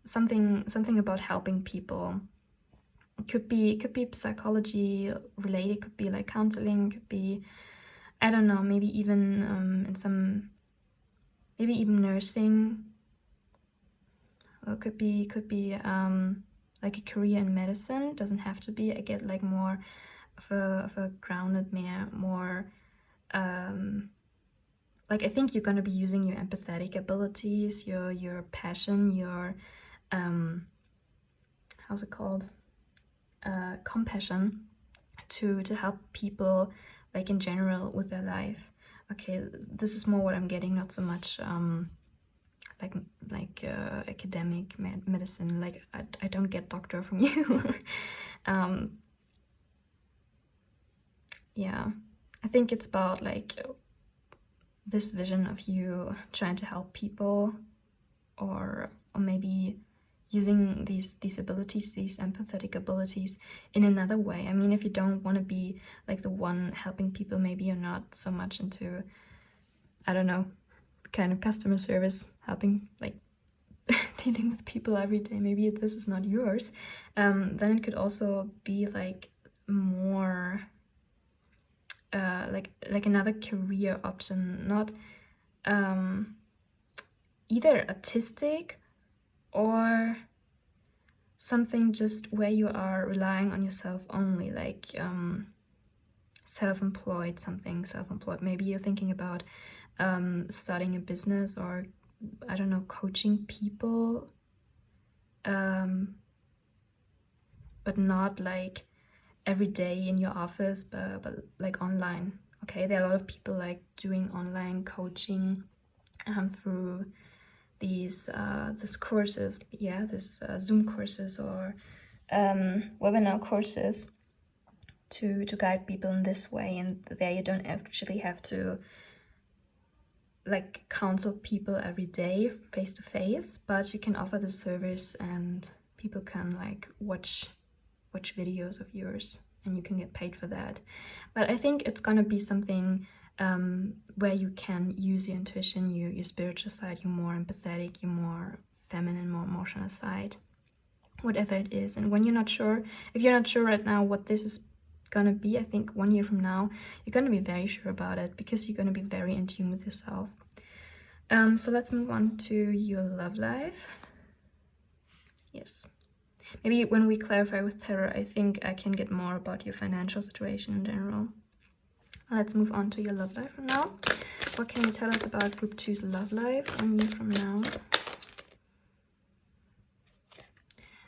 something about helping people. It could be psychology related, could be like counseling, could be, I don't know, maybe even in some, maybe even nursing, or could be like a career in medicine. Doesn't have to be. I get like more of a grounded, more like, I think you're gonna be using your empathetic abilities, your passion, your how's it called, compassion, to help people like in general with their life. Okay, this is more what I'm getting, not so much like academic medicine. Like I don't get doctor from you. Yeah, I think it's about like this vision of you trying to help people, or maybe using these abilities, these empathetic abilities, in another way. I mean, if you don't want to be like the one helping people, maybe you're not so much into, I don't know, kind of customer service, helping like dealing with people every day. Maybe this is not yours. Then it could also be like more like another career option, not either artistic or something just where you are relying on yourself only, like self-employed, something self-employed. Maybe you're thinking about starting a business, or I don't know, coaching people, but not like every day in your office, but like online. Okay, there are a lot of people like doing online coaching through these courses, Zoom courses or webinar courses to guide people in this way. And there you don't actually have to like counsel people every day face to face, but you can offer the service and people can like watch videos of yours and you can get paid for that. But I think it's gonna be something where you can use your intuition, your spiritual side, your more empathetic, your more feminine, more emotional side, whatever it is. And when you're not sure, if you're not sure right now what this is gonna be, I think 1 year from now you're gonna be very sure about it, because you're gonna be very in tune with yourself. So let's move on to your love life. Yes, maybe when we clarify with tarot, I think I can get more about your financial situation in general. Let's move on to your love life for now. What can you tell us about group 2's love life 1 year from now?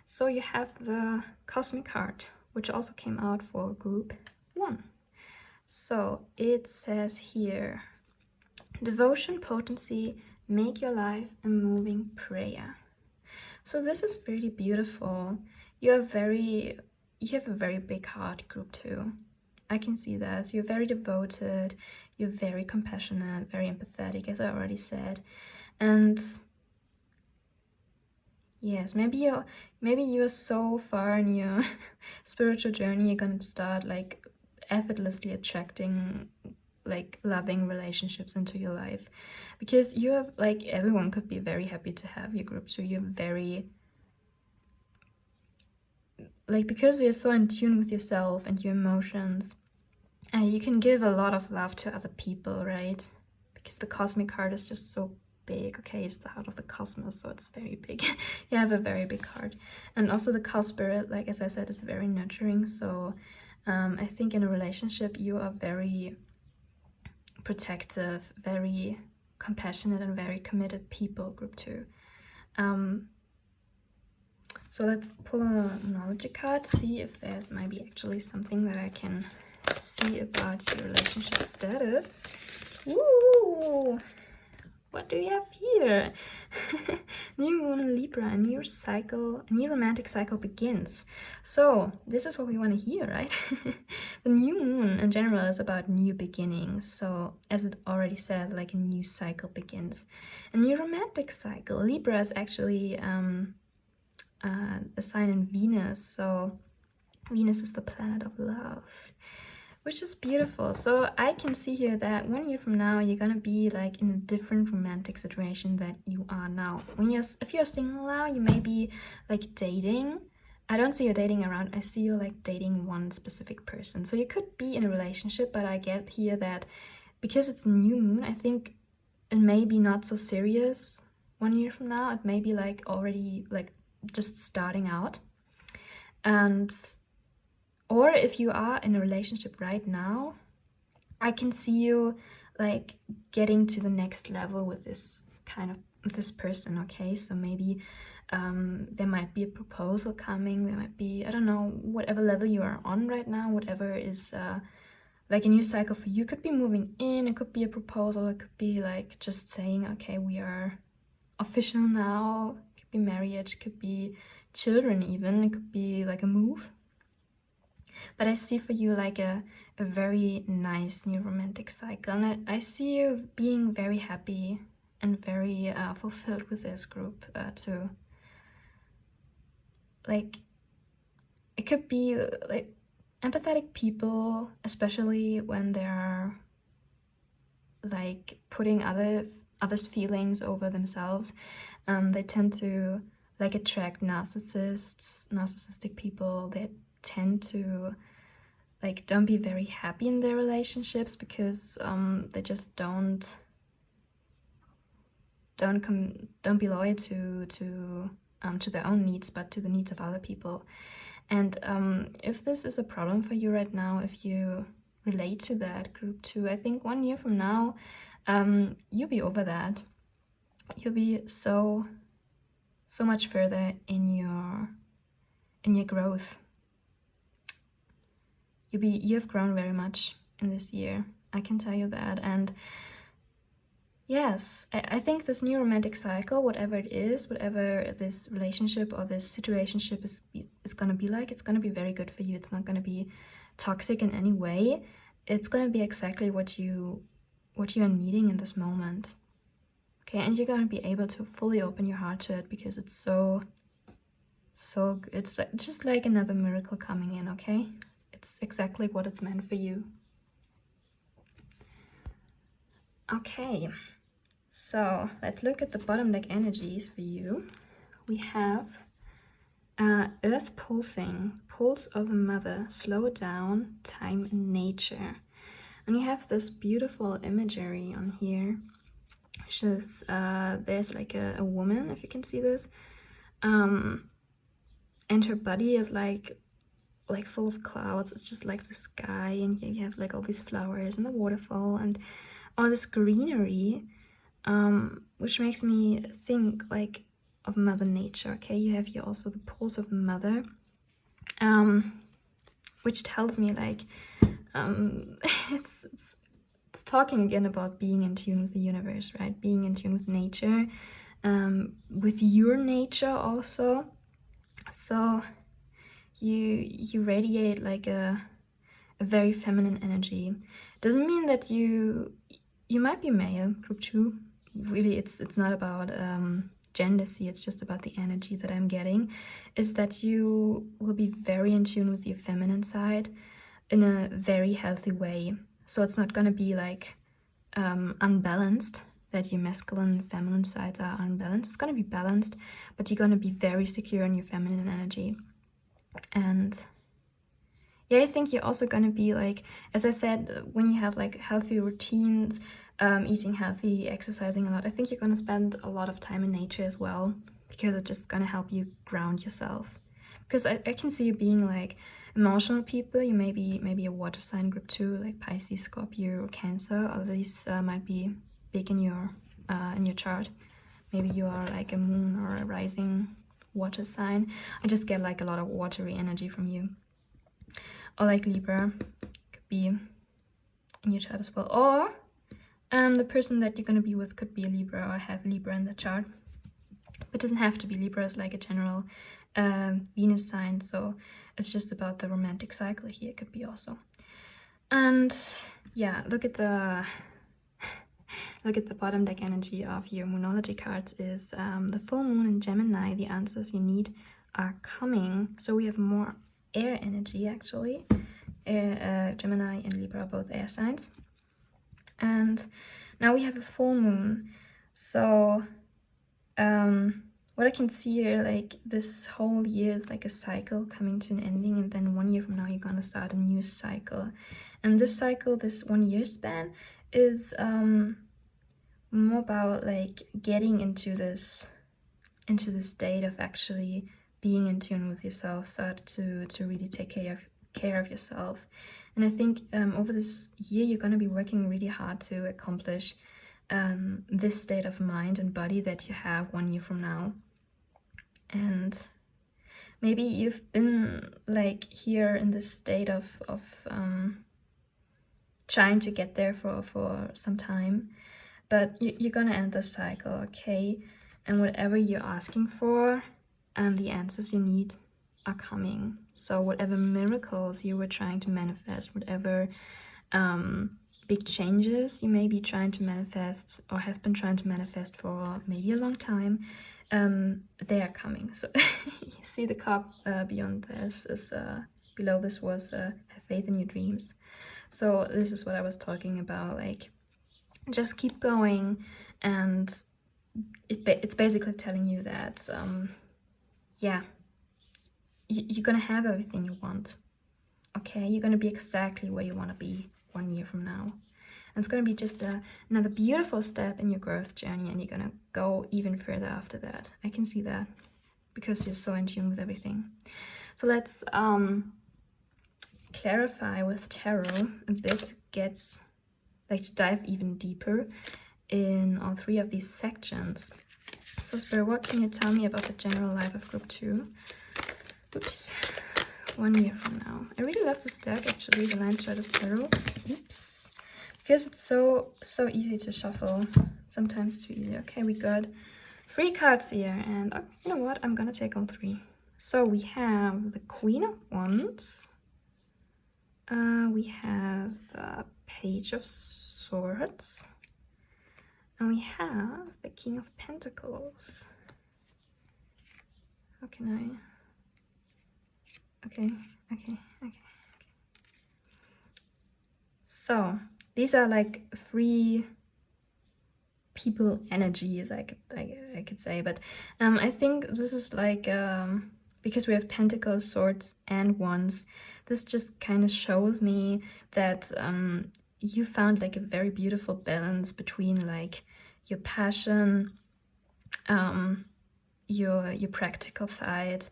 So you have the Cosmic Heart, which also came out for group 1. So it says here, devotion, potency, make your life a moving prayer. So this is really beautiful. You have a very big heart, group 2. I can see this. You're very devoted, you're very compassionate, very empathetic, as I already said. And yes, maybe you're so far in your spiritual journey, you're gonna start like effortlessly attracting like loving relationships into your life, because you have like, everyone could be very happy to have your group. So you're very like, because you're so in tune with yourself and your emotions, you can give a lot of love to other people, right? Because the cosmic heart is just so big. Okay, it's the heart of the cosmos, so it's very big. You have a very big heart. And also the cow spirit, like as I said, is very nurturing. So I think in a relationship you are very protective, very compassionate, and very committed people, group 2. So let's pull a knowledge card, see if there's maybe actually something that I can see about your relationship status. Ooh, what do we have here? New moon in Libra, a new cycle, a new romantic cycle begins. So this is what we want to hear, right? The new moon in general is about new beginnings. So as it already said, like a new cycle begins. A new romantic cycle. Libra is actually a sign in Venus. So Venus is the planet of love, which is beautiful. So I can see here that 1 year from now, you're gonna be like in a different romantic situation that you are now. If you're single now, you may be like dating. I don't see you dating around. I see you like dating one specific person. So you could be in a relationship, but I get here that because it's new moon, I think it may be not so serious 1 year from now. It may be like already like just starting out. Or if you are in a relationship right now, I can see you like getting to the next level with this person, okay? So maybe there might be a proposal coming, there might be, I don't know, whatever level you are on right now, whatever is like a new cycle for you. Could be moving in, it could be a proposal, it could be like just saying, okay, we are official now. It could be marriage, it could be children even, it could be like a move. But I see for you like a very nice new romantic cycle, and I see you being very happy and very fulfilled with this group too. Like, it could be like empathetic people, especially when they're like putting others' feelings over themselves. They tend to like attract narcissistic people. They tend to like don't be very happy in their relationships because they just don't be loyal to their own needs, but to the needs of other people. And if this is a problem for you right now, if you relate to that group too, I think 1 year from now you'll be over that. You'll be so much further in your growth. You have grown very much in this year, I can tell you that. And yes, I think this new romantic cycle, whatever it is, whatever this relationship or this situationship is gonna be like, it's gonna be very good for you. It's not gonna be toxic in any way. It's gonna be exactly what you are needing in this moment. Okay, and you're gonna be able to fully open your heart to it because it's so good. It's just like another miracle coming in, okay? It's exactly what it's meant for you. Okay, so let's look at the bottom deck energies for you. We have Earth pulsing, pulse of the mother, slow down, time and nature. And we have this beautiful imagery on here, which is there's like a woman, if you can see this, and her body is like full of clouds. It's just like the sky, and here you have like all these flowers and the waterfall and all this greenery, which makes me think like of Mother Nature. Okay, you have here also the pulse of the mother, which tells me like it's talking again about being in tune with the universe, right? Being in tune with nature, with your nature also. So you radiate like a very feminine energy. Doesn't mean that you might be male, group 2. Really, it's not about gender, see, it's just about the energy that I'm getting, is that you will be very in tune with your feminine side. in a very healthy way. So it's not going to be like unbalanced, that your masculine and feminine sides are unbalanced. It's going to be balanced, but you're going to be very secure in your feminine energy. And yeah, I think you're also going to be like, as I said, when you have like healthy routines, eating healthy, exercising a lot, I think you're going to spend a lot of time in nature as well, because it's just going to help you ground yourself. Because I can see you being like emotional people. You maybe a water sign, group 2, like Pisces, Scorpio, or Cancer. All these might be big in your chart. Maybe you are like a moon or a rising water sign. I just get like a lot of watery energy from you. Or like Libra, could be in your chart as well. Or the person that you're going to be with could be a Libra or have Libra in the chart. It doesn't have to be. Libra is like a general Venus sign, so it's just about the romantic cycle here. It could be also. And yeah, look at the bottom deck energy of your Moonology cards is the full moon in Gemini. The answers you need are coming. So we have more air energy actually. Gemini and Libra are both air signs. And now we have a full moon. So what I can see here, like this whole year is like a cycle coming to an ending, and then 1 year from now you're gonna start a new cycle. And this cycle, this 1 year span, is more about like getting into this state of actually being in tune with yourself, start to really take care of yourself. And I think over this year you're going to be working really hard to accomplish this state of mind and body that you have 1 year from now. And maybe you've been like here in this state of trying to get there for some time, but you're gonna end the cycle, okay? And whatever you're asking for and the answers you need are coming. So whatever miracles you were trying to manifest, whatever big changes you may be trying to manifest or have been trying to manifest for maybe a long time, they are coming. So you see the cup beyond this is below this was have faith in your dreams. So this is what I was talking about, like just keep going. And it's basically telling you that yeah, you're gonna have everything you want, okay? You're gonna be exactly where you want to be 1 year from now. And it's gonna be just another beautiful step in your growth journey, and you're gonna go even further after that. I can see that because you're so in tune with everything. So let's clarify with tarot a bit, get like to dive even deeper in all 3 of these sections. So Spirit, what can you tell me about the general life of group 2? Oops. 1 year from now. I really love this deck actually, the Lion Strider's Tarot. Oops. Because it's so easy to shuffle. Sometimes too easy. Okay, we got 3 cards here, and you know what? I'm gonna take all 3. So we have the Queen of Wands. We have the Page of Swords. And we have the King of Pentacles. How can I... Okay. So these are like 3 people energies, I could say, but I think this is like because we have Pentacles, Swords, and Wands. This just kind of shows me that you found like a very beautiful balance between like your passion, your practical side,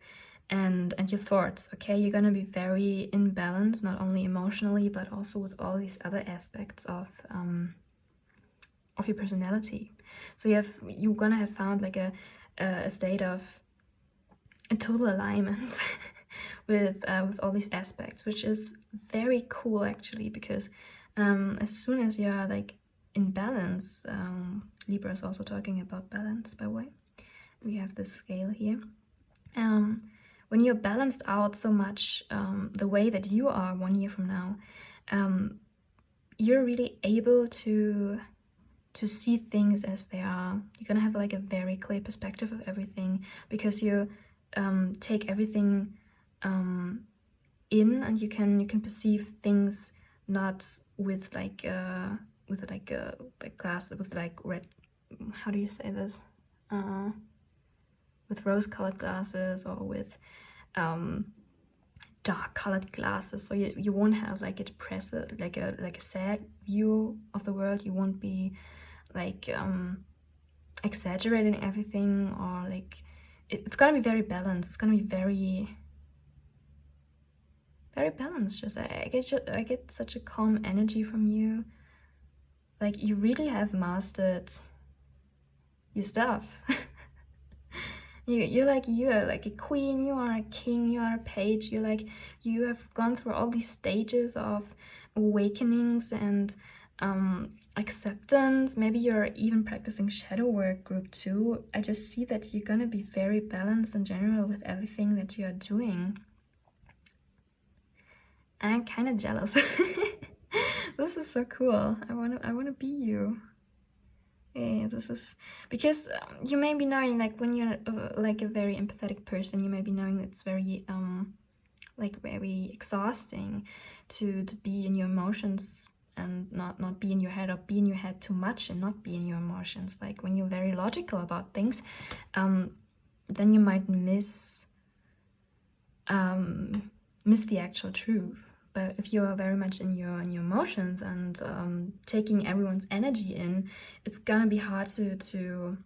and your thoughts. Okay, you're gonna be very in balance, not only emotionally but also with all these other aspects of your personality. So you're gonna have found like a state of a total alignment with all these aspects, which is very cool actually, because as soon as you're like in balance, Libra is also talking about balance, by the way. We have this scale here. When you're balanced out so much the way that you are 1 year from now, you're really able to see things as they are. You're gonna have like a very clear perspective of everything, because you take everything in, and you can perceive things not with like glass, with like red, how do you say this, with rose-colored glasses, or with dark-colored glasses. So you won't have like a depressive, like a sad view of the world. You won't be like exaggerating everything, or like it's gonna be very balanced. It's gonna be very balanced. Just I get such a calm energy from you. Like you really have mastered your stuff. you are like a queen, you are a king, you are a page. You have gone through all these stages of awakenings and acceptance. Maybe you're even practicing shadow work group 2. I just see that you're gonna be very balanced in general with everything that you are doing. I'm kind of jealous. This is so cool. I wanna be you. Yeah, this is because you may be knowing, like when you're like a very empathetic person, you may be knowing it's very like very exhausting to be in your emotions and not be in your head, or be in your head too much and not be in your emotions. Like when you're very logical about things, then you might miss the actual truth. But if you are very much in your emotions and taking everyone's energy in, it's gonna be hard to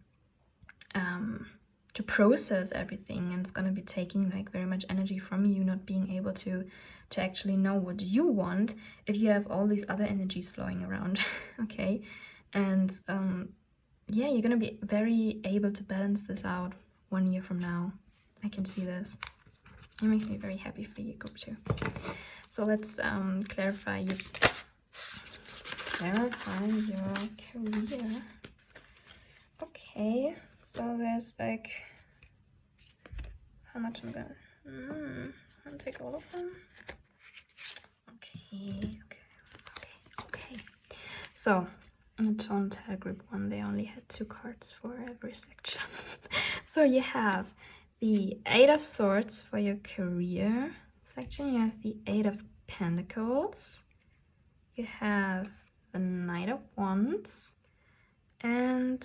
process everything, and it's gonna be taking like very much energy from you, not being able to actually know what you want if you have all these other energies flowing around. Okay, and yeah, you're gonna be very able to balance this out 1 year from now. I can see this. It makes me very happy for you, group 2. So let's clarify your career. Okay, so there's like, how much I'm gonna take all of them. Okay. So in the Tone Tarot group 1, they only had 2 cards for every section. So you have the 8 of Swords for your career section, you have the 8 of Pentacles, you have the Knight of Wands, and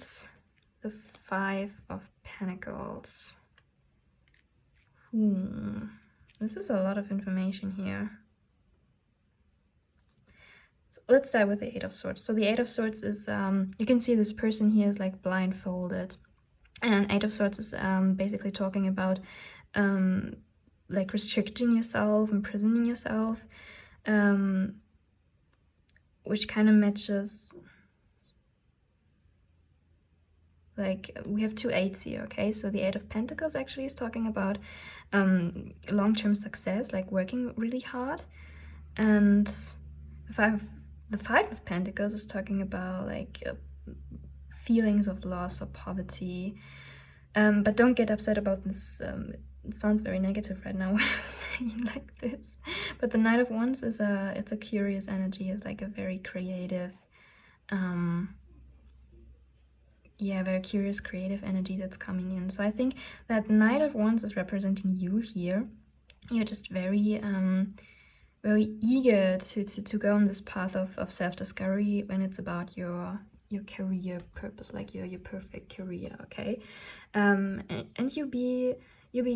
the 5 of Pentacles. This is a lot of information here. So let's start with the 8 of Swords. So the 8 of Swords is, you can see this person here is like blindfolded. And 8 of Swords is basically talking about like restricting yourself, imprisoning yourself, which kind of matches, like we have 2 8s here, okay? So the 8 of Pentacles actually is talking about long-term success, like working really hard, and the 5 of Pentacles is talking about like feelings of loss or poverty. But don't get upset about this. It sounds very negative right now when I'm saying like this. But the Knight of Wands is it's a curious energy. It's like a very creative, very curious, creative energy that's coming in. So I think that Knight of Wands is representing you here. You're just very eager to go on this path of self-discovery when it's about your career purpose, like your perfect career, okay? And you'll be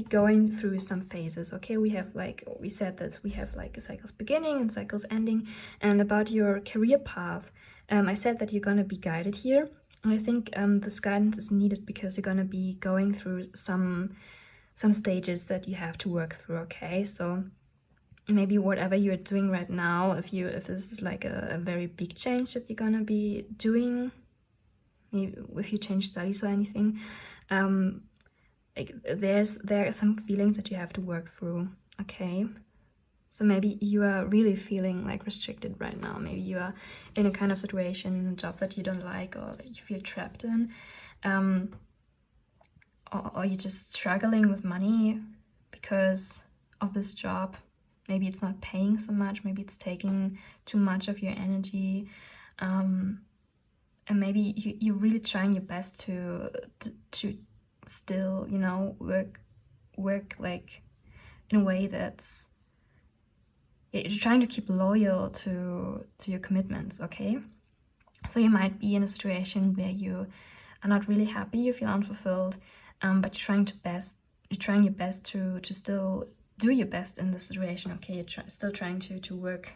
going through some phases, okay? We have, like we said, that we have like a cycle's beginning and cycle's ending. And about your career path, I said that you're gonna be guided here. And I think this guidance is needed because you're gonna be going through some stages that you have to work through, okay? So maybe whatever you're doing right now, if this is like a very big change that you're gonna be doing, maybe if you change studies or anything, like there are some feelings that you have to work through, okay? So maybe you are really feeling like restricted right now. Maybe you are in a kind of situation, in a job that you don't like, or that you feel trapped in, or you're just struggling with money because of this job. Maybe it's not paying so much, maybe it's taking too much of your energy, and maybe you're really trying your best to still, work like in a way that's you're trying to keep loyal to your commitments, okay? So you might be in a situation where you are not really happy, you feel unfulfilled, but you're trying your best to still do your best in the situation, okay? You're still trying to work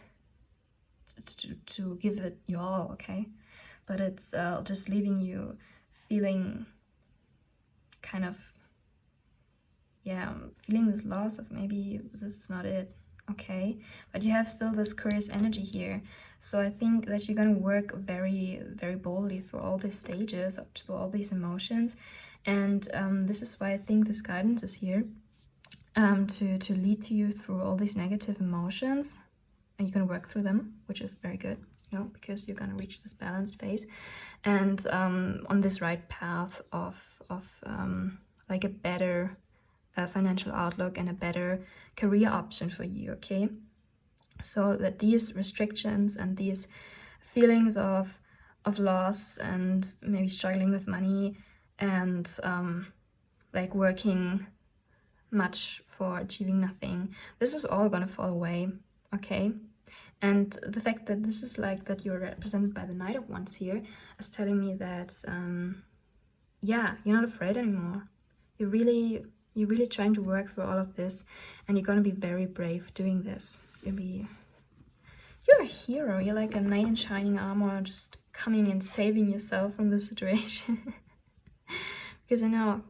to give it your all, okay? But it's just leaving you feeling kind of, yeah, feeling this loss of maybe this is not it, okay? But you have still this curious energy here. So I think that you're gonna work very, very boldly through all these stages, through all these emotions. And this is why I think this guidance is here, to lead you through all these negative emotions. And you're gonna work through them, which is very good, you know, because you're gonna reach this balanced phase. And on this right path of like a better financial outlook and a better career option for you, okay? So that these restrictions and these feelings of loss and maybe struggling with money and like working much for achieving nothing, this is all gonna fall away, okay? And the fact that this is like that you're represented by the Knight of Wands here is telling me that yeah, you're not afraid anymore. You're really trying to work through all of this, and you're gonna be very brave doing this. You're a hero. You're like a knight in shining armor, just coming and saving yourself from this situation. Because I know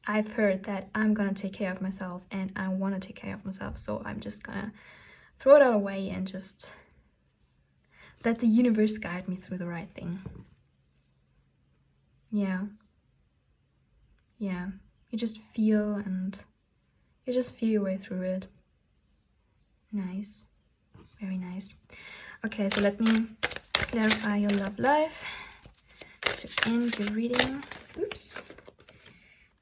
I've heard that I'm gonna take care of myself, and I want to take care of myself, so I'm just gonna throw it all away and just let the universe guide me through the right thing. Yeah, you just feel your way through it. Nice, very nice. Okay, so let me clarify your love life to end your reading. Oops.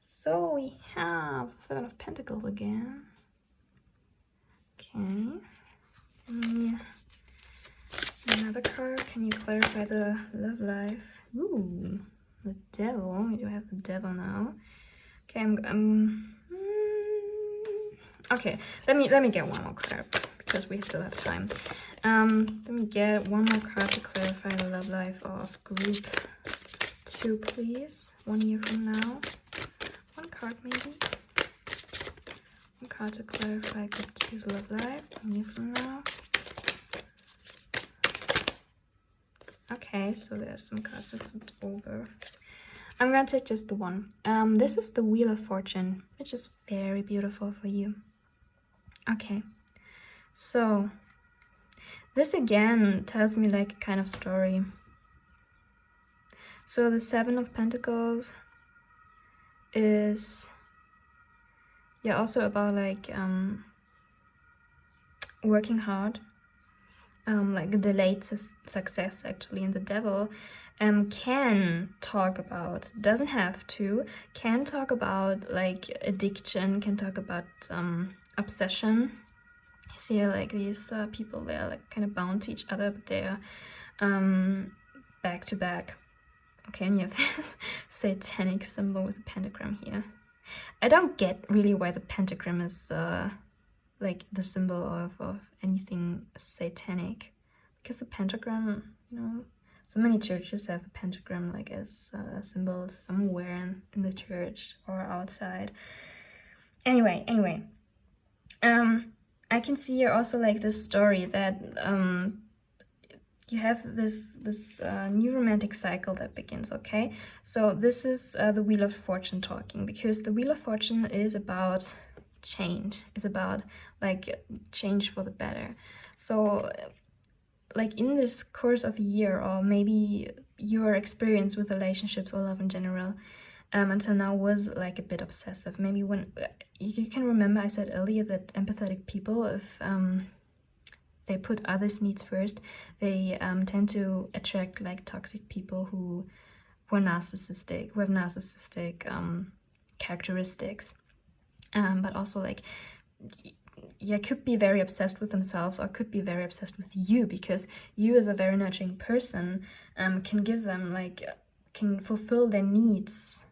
So we have the Seven of Pentacles again. Okay. Another card. Can you clarify the love life? Ooh, the Devil. We do have the Devil now. Okay, okay. Let me get one more card because we still have time. Let me get one more card to clarify the love life of group 2, please. 1 year from now. One card maybe. One card to clarify group 2's love life 1 year from now. Okay, so there's some cards flipped over. I'm gonna take just the one. This is the Wheel of Fortune, which is very beautiful for you. Okay, so this again tells me like a kind of story. So the Seven of Pentacles is, yeah, also about like working hard, like delayed success actually. And the Devil can talk about, doesn't have to, can talk about like addiction, can talk about obsession. You see like these people, they're like kind of bound to each other, but they're back to back. Okay, and you have this satanic symbol with a pentagram here. I don't get really why the pentagram is like the symbol of anything satanic, because the pentagram, you know, so many churches have the pentagram like as a symbol somewhere in the church or outside. Anyway, I can see here also like this story that you have this new romantic cycle that begins, okay? So this is the Wheel of Fortune talking, because the Wheel of Fortune is about change. It's about like change for the better. So like in this course of a year, or maybe your experience with relationships or love in general until now was like a bit obsessive. Maybe when you can remember I said earlier that empathetic people, if they put others' needs first, they tend to attract like toxic people who are narcissistic, who have narcissistic characteristics, but also like, yeah, could be very obsessed with themselves or could be very obsessed with you, because you as a very nurturing person can give them like, can fulfill their needs,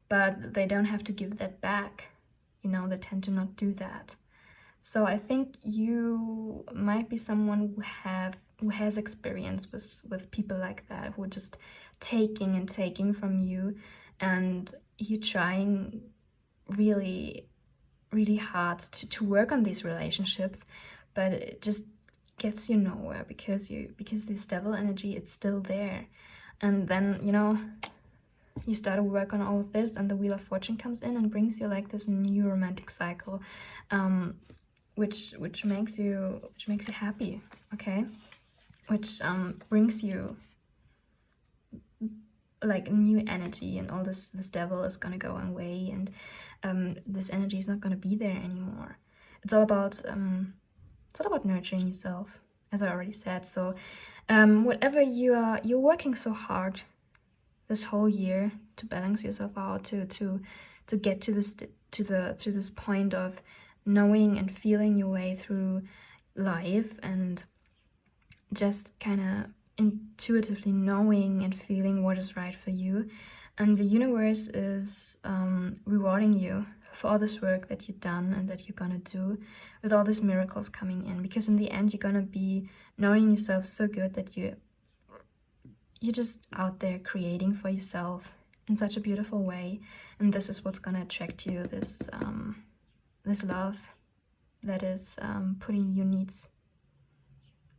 but they don't have to give that back, you know. They tend to not do that. So I think you might be someone who has experience with people like that, who are just taking and taking from you, and you're trying really, really hard to work on these relationships, but it just gets you nowhere because this devil energy, it's still there. And then, you know, you start to work on all of this, and the Wheel of Fortune comes in and brings you like this new romantic cycle, which makes you happy, okay? Which brings you like new energy, and all this devil is gonna go away, and this energy is not gonna be there anymore. It's all about nurturing yourself, as I already said. So whatever you're working so hard this whole year to balance yourself out, to get to this point of knowing and feeling your way through life, and just kind of intuitively knowing and feeling what is right for you. And the universe is rewarding you for all this work that you've done and that you're gonna do, with all these miracles coming in, because in the end you're gonna be knowing yourself so good that you're just out there creating for yourself in such a beautiful way. And this is what's gonna attract you, this love that is putting your needs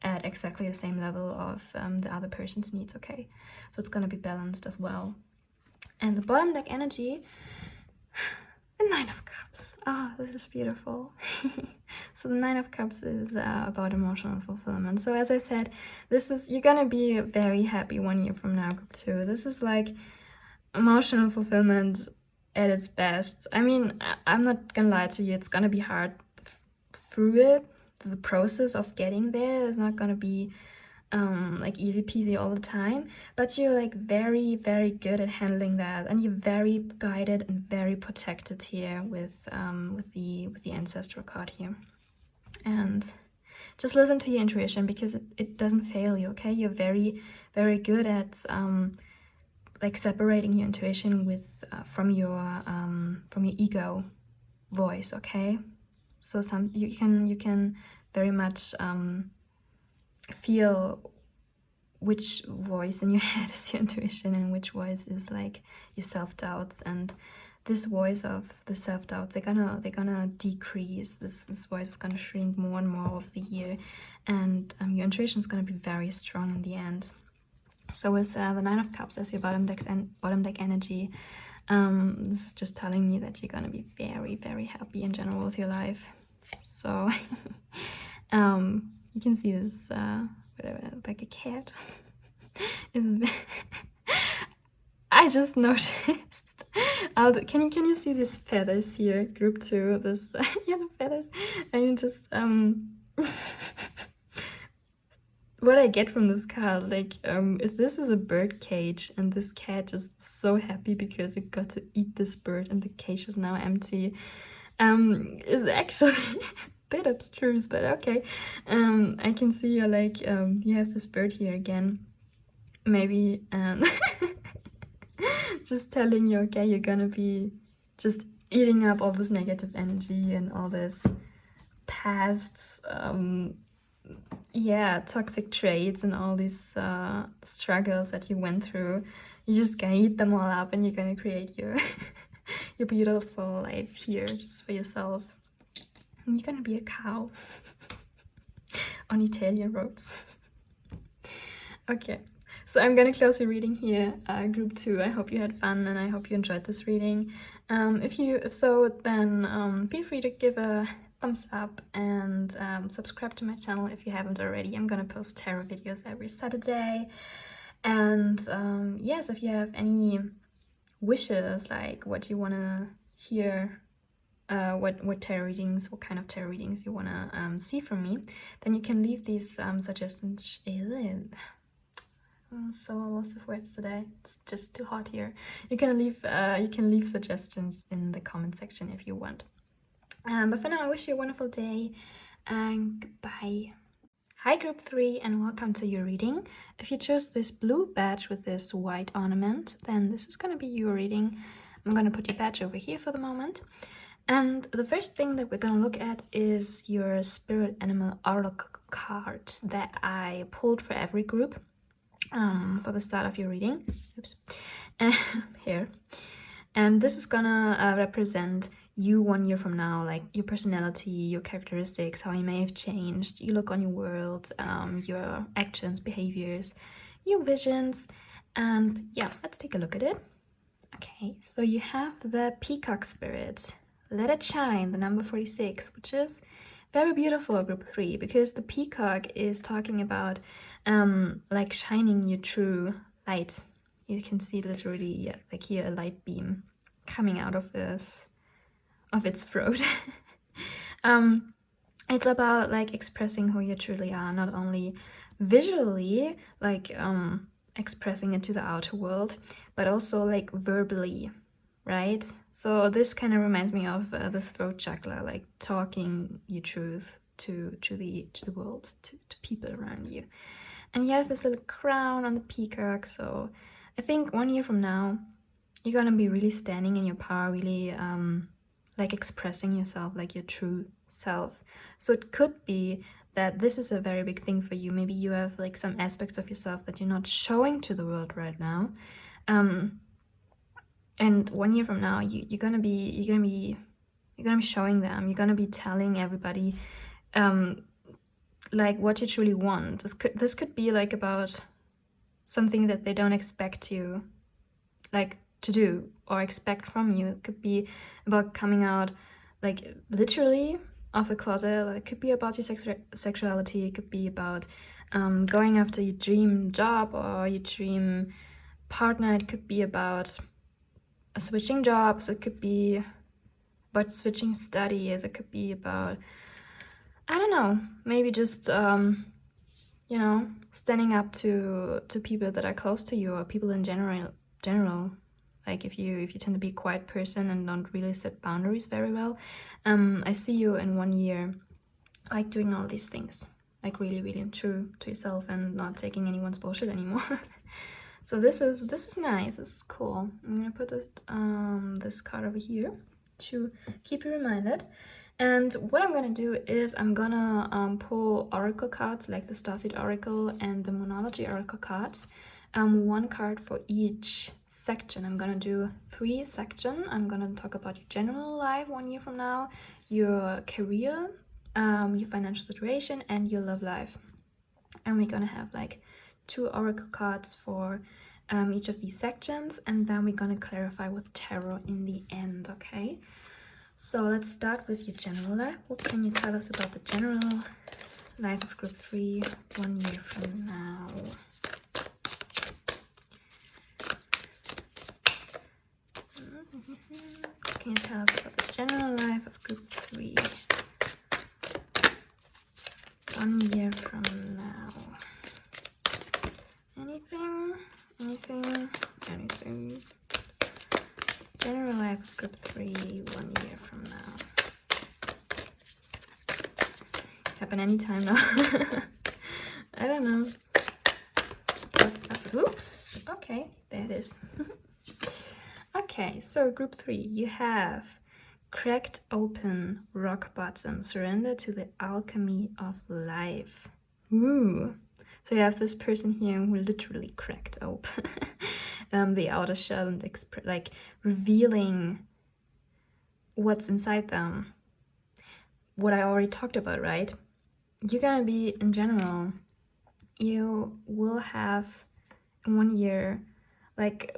at exactly the same level of the other person's needs, okay? So it's gonna be balanced as well. And the bottom deck energy, the Nine of Cups. Ah, this is beautiful. So the Nine of Cups is about emotional fulfillment. So as I said, you're gonna be very happy 1 year from now, group 2. This is like emotional fulfillment at its best. I mean, I'm not gonna lie to you, it's gonna be hard through it. The process of getting there is not gonna be like easy peasy all the time, but you're like very, very good at handling that, and you're very guided and very protected here with the ancestral card here. And just listen to your intuition, because it doesn't fail you, okay? You're very, very good at like separating your intuition with from your ego voice, okay? So you can very much feel which voice in your head is your intuition and which voice is like your self-doubts. And this voice of the self-doubts, they're gonna decrease. This voice is gonna shrink more and more over the year, and your intuition is gonna be very strong in the end. So with the Nine of Cups as your bottom deck energy, this is just telling me that you're gonna be very, very happy in general with your life. So you can see this whatever, like a cat. I just noticed. Can you see these feathers here, group 2? This yellow feathers. And just what I get from this card, like if this is a bird cage and this cat is so happy because it got to eat this bird and the cage is now empty, is actually bit abstruse, but okay. I can see you like you have this bird here again, maybe, and just telling you, okay, you're gonna be just eating up all this negative energy and all this past toxic traits and all these struggles that you went through. You're just gonna eat them all up, and you're gonna create your your beautiful life here just for yourself. You're gonna be a cow on Italian roads. Okay, so I'm gonna close the reading here, group 2. I hope you had fun and I hope you enjoyed this reading. If so, then feel free to give a thumbs up and subscribe to my channel if you haven't already. I'm gonna post tarot videos every Saturday. And yes, if you have any wishes, like what you wanna hear, what tarot readings, what kind of tarot readings you want to see from me, then you can leave these suggestions. I'm so lost of words today, it's just too hot here. You can leave suggestions in the comment section if you want. But for now, I wish you a wonderful day, and goodbye. Hi group 3, and welcome to your reading. If you chose this blue badge with this white ornament, then this is going to be your reading. I'm going to put your badge over here for the moment. And the first thing that we're gonna look at is your spirit animal oracle card that I pulled for every group for the start of your reading. Oops. Here. And this is gonna represent you 1 year from now, like your personality, your characteristics, how you may have changed, you look on your world, your actions, behaviors, your visions. And yeah, let's take a look at it. Okay, so you have the peacock spirit. Let it shine, the number 46, which is very beautiful, group 3, because the peacock is talking about like shining your true light. You can see literally, like here, a light beam coming out of its throat. It's about like expressing who you truly are, not only visually, like expressing it to the outer world, but also like verbally, right? So this kind of reminds me of the throat chakra, like talking your truth to the world, to people around you. And you have this little crown on the peacock. So I think 1 year from now, you're gonna be really standing in your power, really like expressing yourself, like your true self. So it could be that this is a very big thing for you. Maybe you have like some aspects of yourself that you're not showing to the world right now. And 1 year from now, you're gonna be showing them. You're gonna be telling everybody like what you truly want. This could be like about something that they don't expect you like to do or expect from you. It could be about coming out like literally of the closet. It could be about your sexuality. It could be about going after your dream job or your dream partner. It could be about switching jobs. It could be about switching studies. It could be about, I don't know, maybe just you know, standing up to people that are close to you or people in general. Like if you tend to be a quiet person and don't really set boundaries very well, I see you in 1 year like doing all these things, like really true to yourself and not taking anyone's bullshit anymore. So this is nice. This is cool. I'm gonna put this card over here to keep you reminded. And what I'm gonna do is I'm gonna pull oracle cards, like the Starseed Oracle and the Moonology Oracle cards. 1 card for each section. I'm gonna do 3 sections. I'm gonna talk about your general life 1 year from now, your career, your financial situation, and your love life. And we're gonna have like 2 oracle cards for each of these sections, and then we're gonna clarify with tarot in the end, okay? So let's start with your general life. What can you tell us about the general life of group 3 1 year from now? Can you tell us about the general life of group 3 1 year from now? Anything? General life of group 3 1 year from now. Happen anytime now. I don't know. What's up? Oops. Okay, there it is. Okay, so group 3, you have cracked open, rock bottom, surrender to the alchemy of life. Ooh. So you have this person here who literally cracked open the outer shell and like revealing what's inside them. What I already talked about, right? You're gonna be, in general, you will have in 1 year like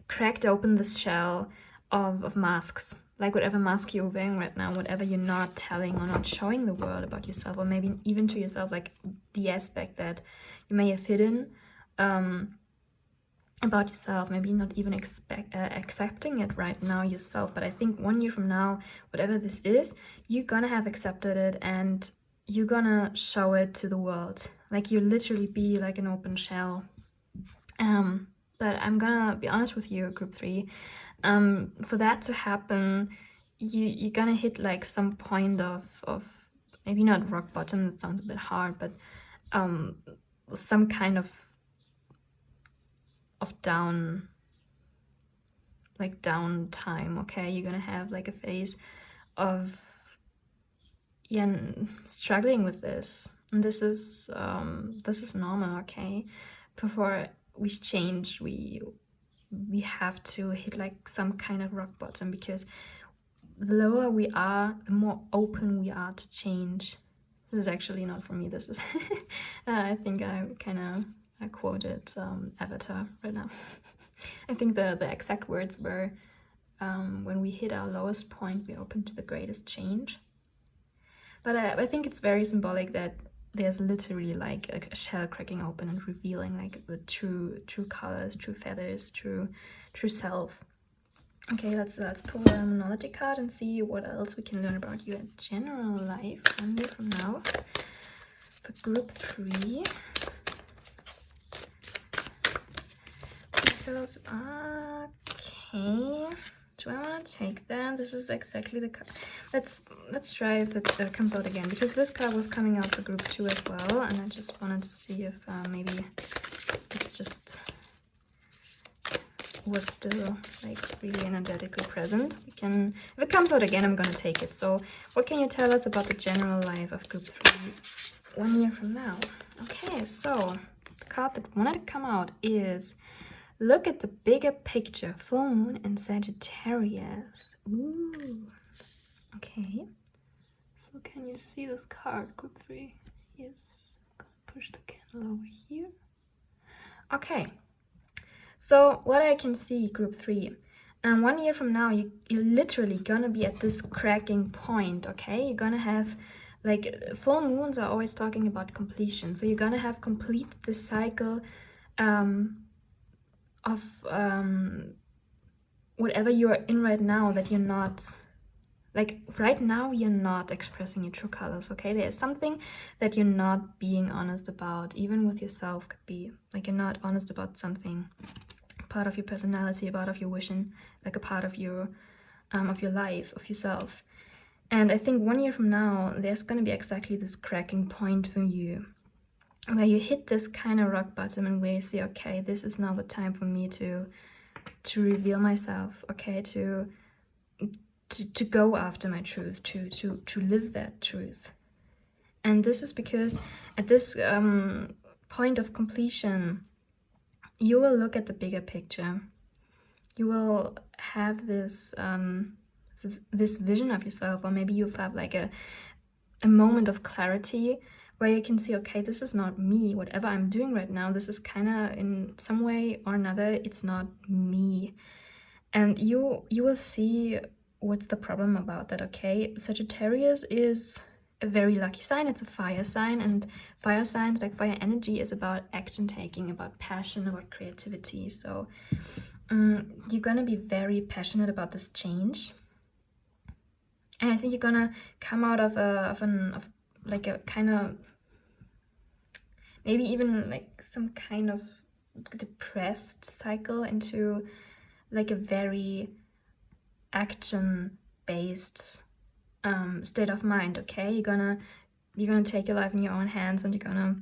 cracked open this shell of masks, like whatever mask you're wearing right now, whatever you're not telling or not showing the world about yourself, or maybe even to yourself, like the aspect that you may have hidden about yourself, maybe not even accepting it right now yourself. But I think 1 year from now, whatever this is, you're gonna have accepted it and you're gonna show it to the world. Like you literally be like an open shell. But I'm gonna be honest with you, group 3. For that to happen, you're gonna hit like some point of maybe not rock bottom, that sounds a bit hard, but some kind of down, like down time, okay? You're gonna have like a phase of struggling with this, and this is normal, okay? Before we change, we have to hit like some kind of rock bottom, because the lower we are, the more open we are to change. This is actually not from me, this is I think I kind of quoted Avatar right now. I think the exact words were, when we hit our lowest point, we open to the greatest change. But I think it's very symbolic that there's literally like a shell cracking open and revealing like the true colors, true feathers, true self. Okay, let's pull a Monology card and see what else we can learn about you in general life 1 year from now. For group 3. Tell us, okay. Do I want to take that? This is exactly the card. Let's try if it comes out again, because this card was coming out for group 2 as well, and I just wanted to see if maybe it's just was still like really energetically present. We can, if it comes out again, I'm gonna take it. So what can you tell us about the general life of group 3 1 year from now? Okay, so the card that wanted to come out is look at the bigger picture, full moon in Sagittarius. Ooh. Okay. So can you see this card, group 3? Yes. I'm gonna push the candle over here. Okay. So what I can see, group 3, 1 year from now, you're literally gonna be at this cracking point, okay? You're gonna have, like, full moons are always talking about completion. So you're gonna have completed this cycle of whatever you're in right now, that you're not, like, right now you're not expressing your true colors, okay? There is something that you're not being honest about, even with yourself. Could be like you're not honest about something, part of your personality, a part of your vision, like a part of your life, of yourself. And I think 1 year from now, there's going to be exactly this cracking point for you, where you hit this kind of rock bottom, and where you say, okay, this is now the time for me to reveal myself, okay, to go after my truth, to live that truth. And this is because at this point of completion, you will look at the bigger picture. You will have this this vision of yourself, or maybe you'll have like a moment of clarity, where you can see, okay, this is not me. Whatever I'm doing right now, this is kind of, in some way or another, it's not me. And you will see what's the problem about that, okay? Sagittarius is a very lucky sign. It's a fire sign, and fire signs, like fire energy, is about action taking, about passion, about creativity. So you're gonna be very passionate about this change, and I think you're gonna come out of like a kind of, maybe even like some kind of depressed cycle, into like a very action based state of mind, okay? You're gonna take your life in your own hands, and you're gonna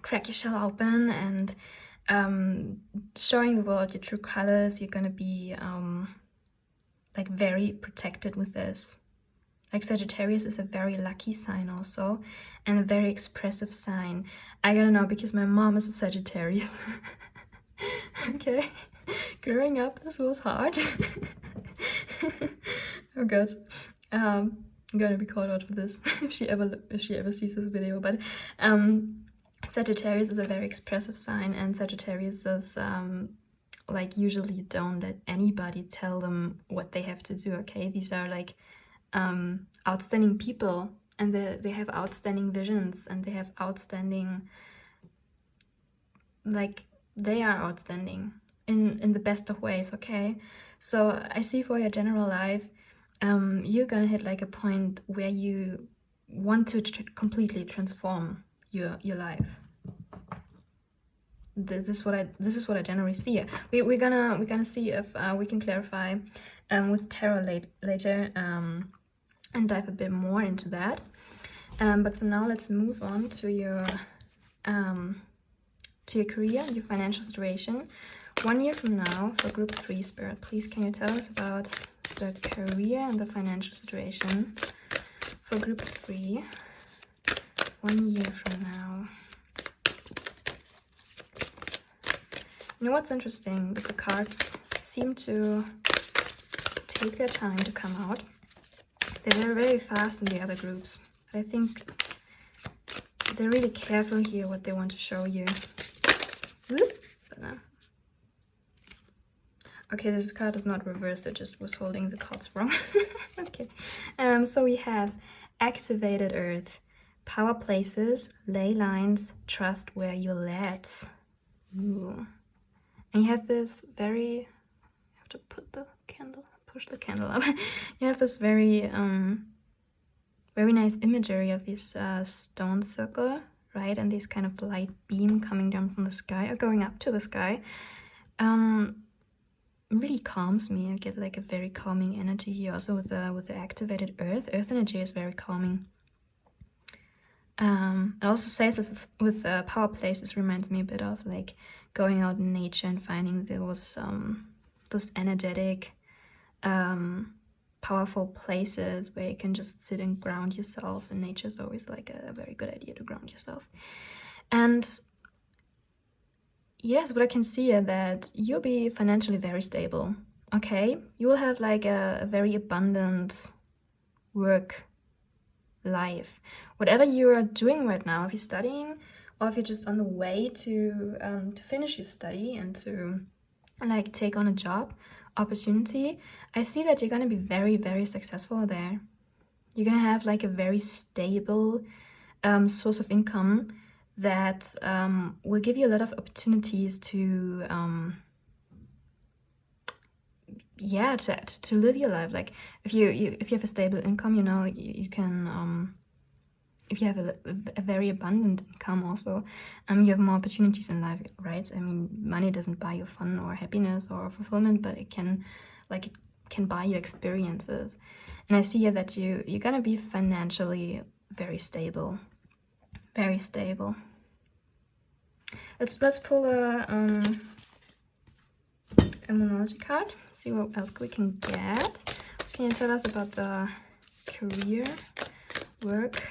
crack your shell open, and showing the world your true colors. You're gonna be like very protected with this. Like, Sagittarius is a very lucky sign also, and a very expressive sign. I gotta know, because my mom is a Sagittarius. Okay, growing up, this was hard. Oh god, I'm gonna be called out for this if she ever sees this video. But Sagittarius is a very expressive sign, and Sagittarius is like, usually don't let anybody tell them what they have to do, okay? These are like outstanding people, and they have outstanding visions, and they have outstanding, like, they are outstanding in the best of ways, okay? So I see for your general life, you're gonna hit like a point where you want to completely transform your life. This is what I generally see. We're gonna see if we can clarify with tarot later, and dive a bit more into that. But for now, let's move on to your career, your financial situation. 1 year from now, for group 3, Spirit, please can you tell us about the career and the financial situation for group 3, 1 year from now? You know what's interesting? The cards seem to take their time to come out. They were very fast in the other groups. But I think they're really careful here what they want to show you. Whoop, but no. Okay, this card is not reversed. I just was holding the cards wrong. Okay. So we have activated earth, power places, ley lines, trust where you're led. Ooh. And you have this very, you have to put the candle, push the candle up. You have this very, very nice imagery of this stone circle, right? And this kind of light beam coming down from the sky or going up to the sky. Really calms me. I get like a very calming energy here. Also with the activated earth energy is very calming. It also says this with power places, reminds me a bit of like going out in nature and finding those energetic, powerful places where you can just sit and ground yourself. And nature is always like a very good idea to ground yourself. And yes, what I can see is that you'll be financially very stable, okay? You will have like a very abundant work life. Whatever you are doing right now, if you're studying or if you're just on the way to finish your study and to like take on a job opportunity, I see that you're going to be very, very successful there. You're going to have like a very stable source of income that will give you a lot of opportunities to to live your life. Like if you have a stable income, you know, you can if you have a very abundant income also, you have more opportunities in life, right? I mean, money doesn't buy you fun or happiness or fulfillment, but it can buy you experiences. And I see here that you're gonna be financially very stable. Very stable. Let's pull a numerology card. See what else we can get. Can you tell us about the career, work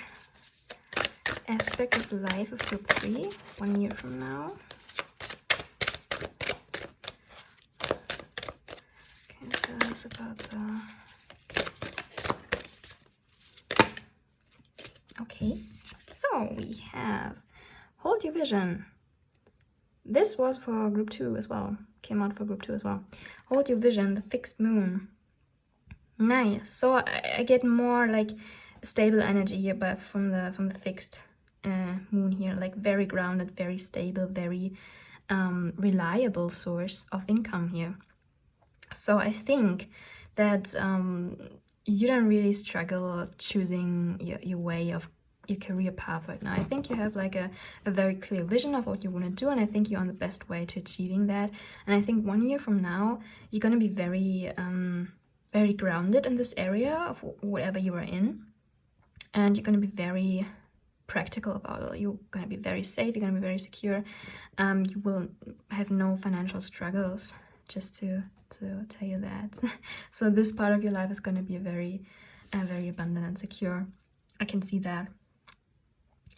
aspect of the life of group 3, 1 year from now? Can you tell us about the... Okay. So we have hold your vision. This was for group 2 as well. Came out for group 2 as well. Hold your vision, the fixed moon. Nice. So I get more like stable energy here, but from the fixed moon here, like very grounded, very stable, very reliable source of income here. So I think that you don't really struggle choosing your way of your career path right now. I think you have like a very clear vision of what you want to do, and I think you're on the best way to achieving that. And I think 1 year from now you're going to be very very grounded in this area of whatever you are in, and you're going to be very practical about it. You're going to be very safe, you're going to be very secure. You will have no financial struggles, just to tell you that. So this part of your life is going to be very abundant and secure. I can see that.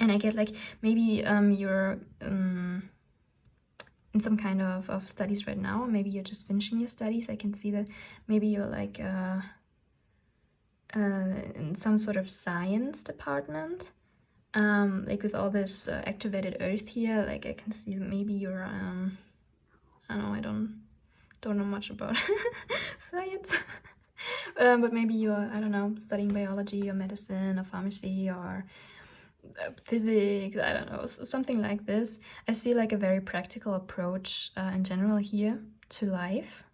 And I get like maybe you're in some kind of studies right now, or maybe you're just finishing your studies. I can see that maybe you're like in some sort of science department, like with all this activated earth here. Like I can see that maybe you're I don't know much about science. But maybe you're, I don't know, studying biology or medicine or pharmacy or physics, I don't know, something like this. I see like a very practical approach in general here to life.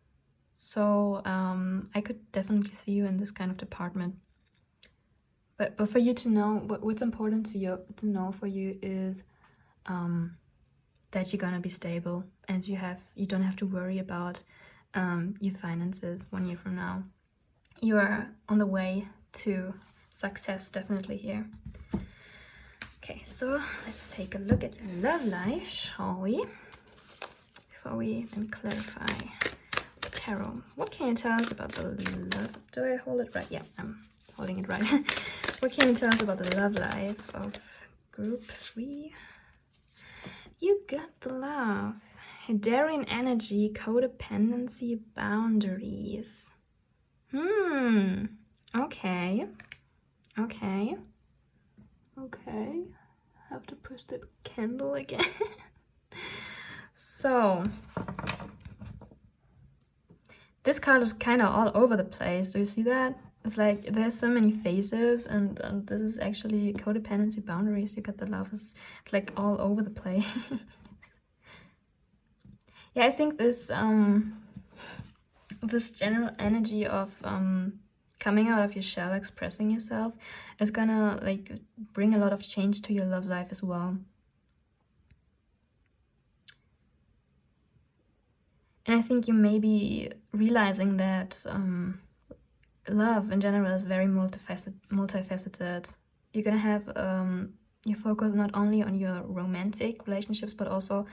So I could definitely see you in this kind of department. But for you to know, what's important to know for you is that you're gonna be stable, and you don't have to worry about your finances 1 year from now. You are on the way to success, definitely here. Okay, so let's take a look at your love life, shall we? before we then clarify the tarot. What can you tell us about the love? Do I hold it right? Yeah, I'm holding it right. What can you tell us about the love life of group 3? You got the love. Daring energy, codependency, boundaries. Okay. Okay. Okay. Have to push the candle again. So, this card is kind of all over the place. Do you see that? It's like there's so many phases, and this is actually codependency, boundaries. You got the love. It's like all over the place. Yeah, I think this this general energy of coming out of your shell, expressing yourself, is gonna like bring a lot of change to your love life as well. And I think you may be realizing that love in general is very multifaceted. You're gonna have your focus not only on your romantic relationships, but also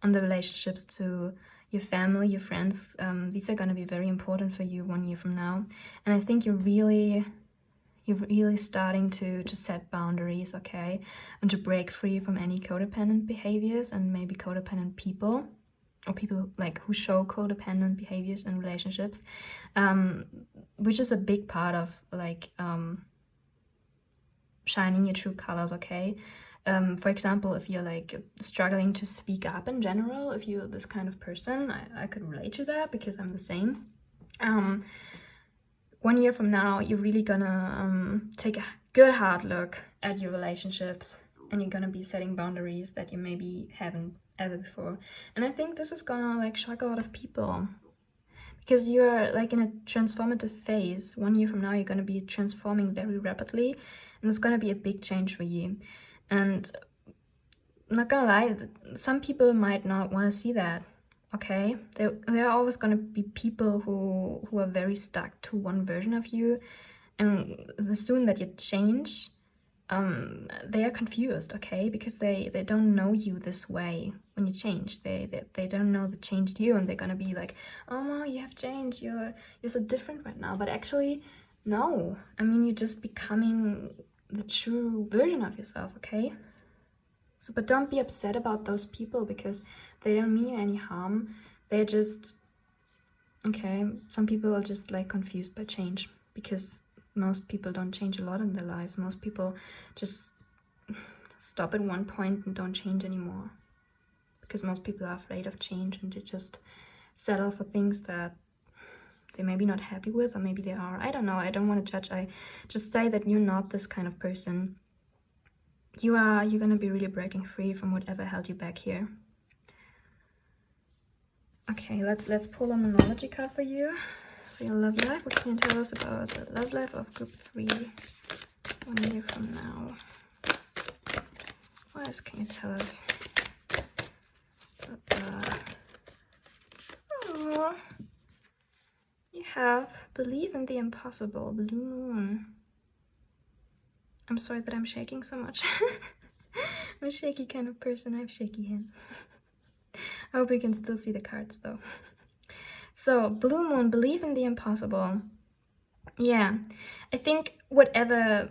on the relationships to your family, your friends. These are gonna be very important for you 1 year from now. And I think you're really starting to set boundaries, okay? And to break free from any codependent behaviors and maybe codependent people, or people like who show codependent behaviors in relationships, which is a big part of like shining your true colors, okay? For example, if you're like struggling to speak up in general, if you're this kind of person, I could relate to that because I'm the same. 1 year from now, you're really gonna take a good hard look at your relationships, and you're gonna be setting boundaries that you maybe haven't ever before. And I think this is gonna like shock a lot of people, because you're like in a transformative phase. 1 year from now, you're gonna be transforming very rapidly, and it's gonna be a big change for you. And I'm not gonna lie, some people might not want to see that. Okay, there are always going to be people who are very stuck to one version of you, and the soon that you change, they are confused, okay, because they don't know you this way. When you change, they don't know the changed you, and they're gonna be like, oh no, you have changed, you're so different right now. But actually, no, I mean, you're just becoming the true version of yourself, okay? So, but don't be upset about those people, because they don't mean you any harm. They're just, okay, some people are just like confused by change, because most people don't change a lot in their life. Most people just stop at one point and don't change anymore, because most people are afraid of change, and they just settle for things that they may be not happy with, or maybe they are. I don't know. I don't want to judge. I just say that you're not this kind of person. You're gonna be really breaking free from whatever held you back here. Okay, let's pull a numerology card for you, for your love life. What can you tell us about the love life of group 3 1 year from now? What else can you tell us about the... Oh, you have believe in the impossible, blue moon. I'm sorry that I'm shaking so much. I'm a shaky kind of person. I have shaky hands. I hope you can still see the cards though. So, blue moon, believe in the impossible. Yeah, I think whatever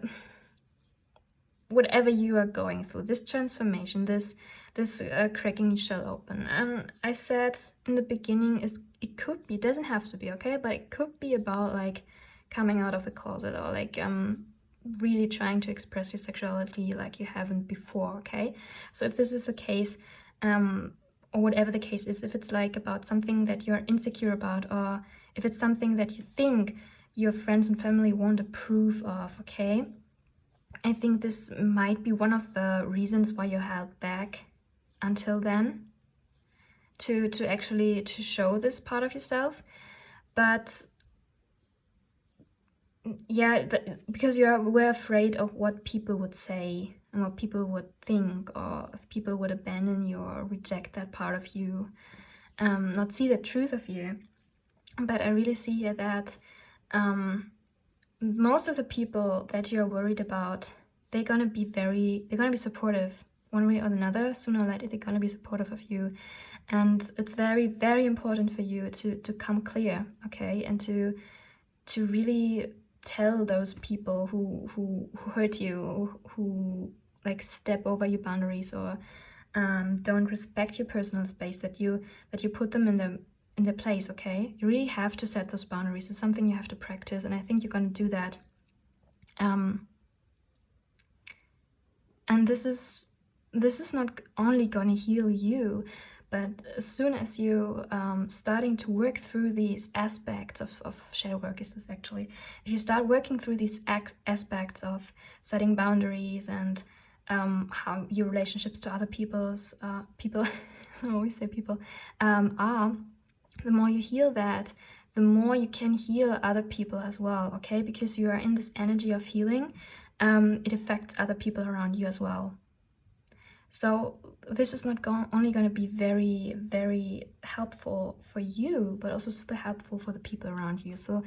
you are going through, this transformation, this cracking your shell open. I said in the beginning, it could be, it doesn't have to be, okay, but it could be about like coming out of the closet, or like really trying to express your sexuality like you haven't before, okay? So if this is the case, or whatever the case is, if it's like about something that you're insecure about, or if it's something that you think your friends and family won't approve of, okay? I think this might be one of the reasons why you're held back until then, to actually to show this part of yourself. But yeah, because we're afraid of what people would say and what people would think, or if people would abandon you or reject that part of you, not see the truth of you. But I really see here that most of the people that you're worried about, they're gonna be supportive one way or another. Sooner or later, they're gonna be supportive of you, And it's very, very important for you to come clear, okay, and to really tell those people who hurt you, who like step over your boundaries, or don't respect your personal space, that you put them in their place, okay? You really have to set those boundaries. It's something you have to practice, and I think you're gonna do that. And this is not only gonna heal you, but as soon as you starting to work through these aspects of shadow work, is this actually, if you start working through these aspects of setting boundaries and how your relationships to other people's people I always say people are, the more you heal that, the more you can heal other people as well, okay? Because you are in this energy of healing, it affects other people around you as well. So this is not only going to be very, very helpful for you, but also super helpful for the people around you. So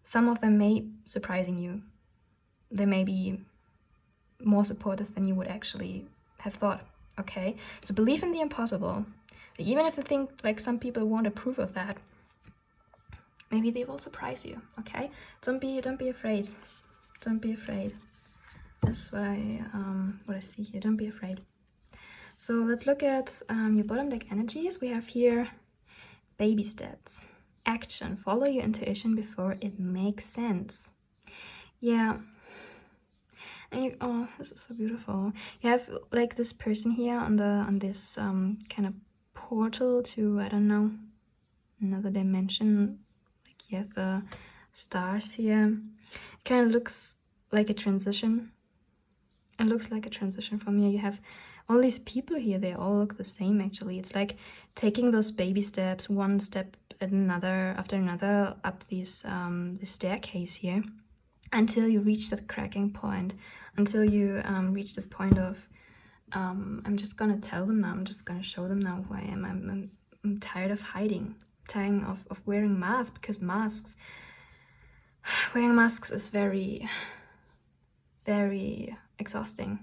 some of them may surprising you. They may be more supportive than you would actually have thought, okay? So believe in the impossible. Even if you think like some people won't approve of that, maybe they will surprise you, okay? Don't be afraid. Don't be afraid. That's what I see here. Don't be afraid. So let's look at your bottom deck energies. We have here baby steps, action, follow your intuition before it makes sense. Yeah. And oh, this is so beautiful. You have like this person here on this kind of portal to, I don't know, another dimension. Like you have the stars here. It kind of looks like a transition. It looks like a transition from here. You have all these people here, they all look the same actually. It's like taking those baby steps, one step at another after another, up this staircase here, until you reach that cracking point, until you reach the point of I'm just gonna tell them now, I'm just gonna show them now who I am. I'm tired of hiding, tired of wearing masks, because wearing masks is very, very exhausting,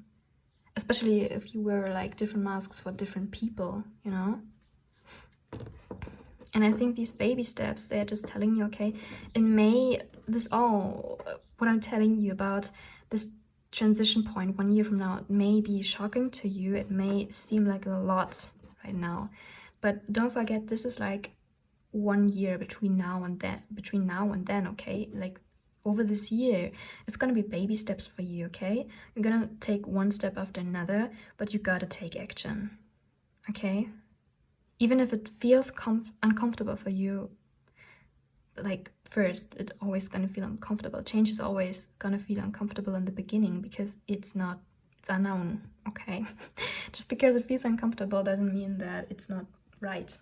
especially if you wear like different masks for different people, you know. And I think these baby steps, they're just telling you, okay, in May, what I'm telling you about this transition point 1 year from now, it may be shocking to you, it may seem like a lot right now, but don't forget, this is like 1 year between now and then, okay? Like over this year, it's gonna be baby steps for you, okay? You're gonna take one step after another, but you gotta take action, okay? Even if it feels uncomfortable for you, like first, it's always gonna feel uncomfortable. Change is always gonna feel uncomfortable in the beginning, because it's unknown, okay? Just because it feels uncomfortable doesn't mean that it's not right.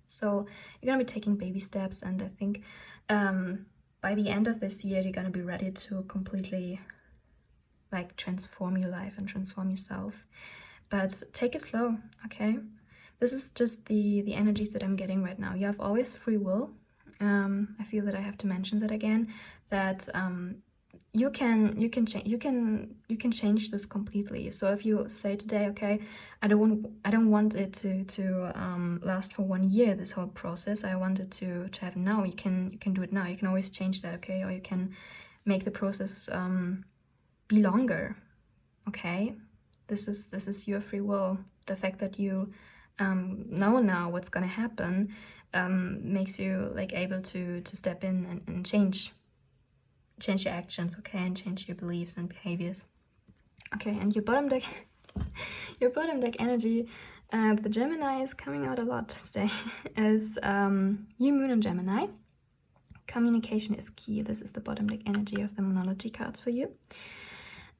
So you're gonna be taking baby steps, and I think by the end of this year, you're gonna be ready to completely like transform your life and transform yourself. But take it slow, okay? This is just the energies that I'm getting right now. You have always free will. I feel that I have to mention that again, that you can change this completely. So if you say today, okay, I don't want it to last for 1 year, this whole process, I want it to have now, you can do it now. You can always change that, okay? Or you can make the process be longer, okay? This is your free will. The fact that you know now what's gonna happen makes you like able to step in and change your actions, okay, and change your beliefs and behaviors. Okay, and your bottom deck energy, the Gemini is coming out a lot today, as new moon in Gemini. Communication is key. This is the bottom deck energy of the Monology cards for you.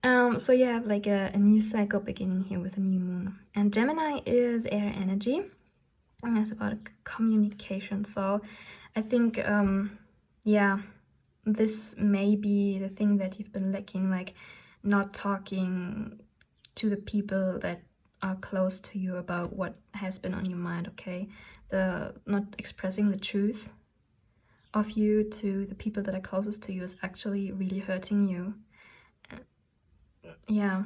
So you have like a new cycle beginning here with a new moon, and Gemini is air energy, and it's about communication. So I think yeah, this may be the thing that you've been lacking, like not talking to the people that are close to you about what has been on your mind, okay? The not expressing the truth of you to the people that are closest to you is actually really hurting you. Yeah,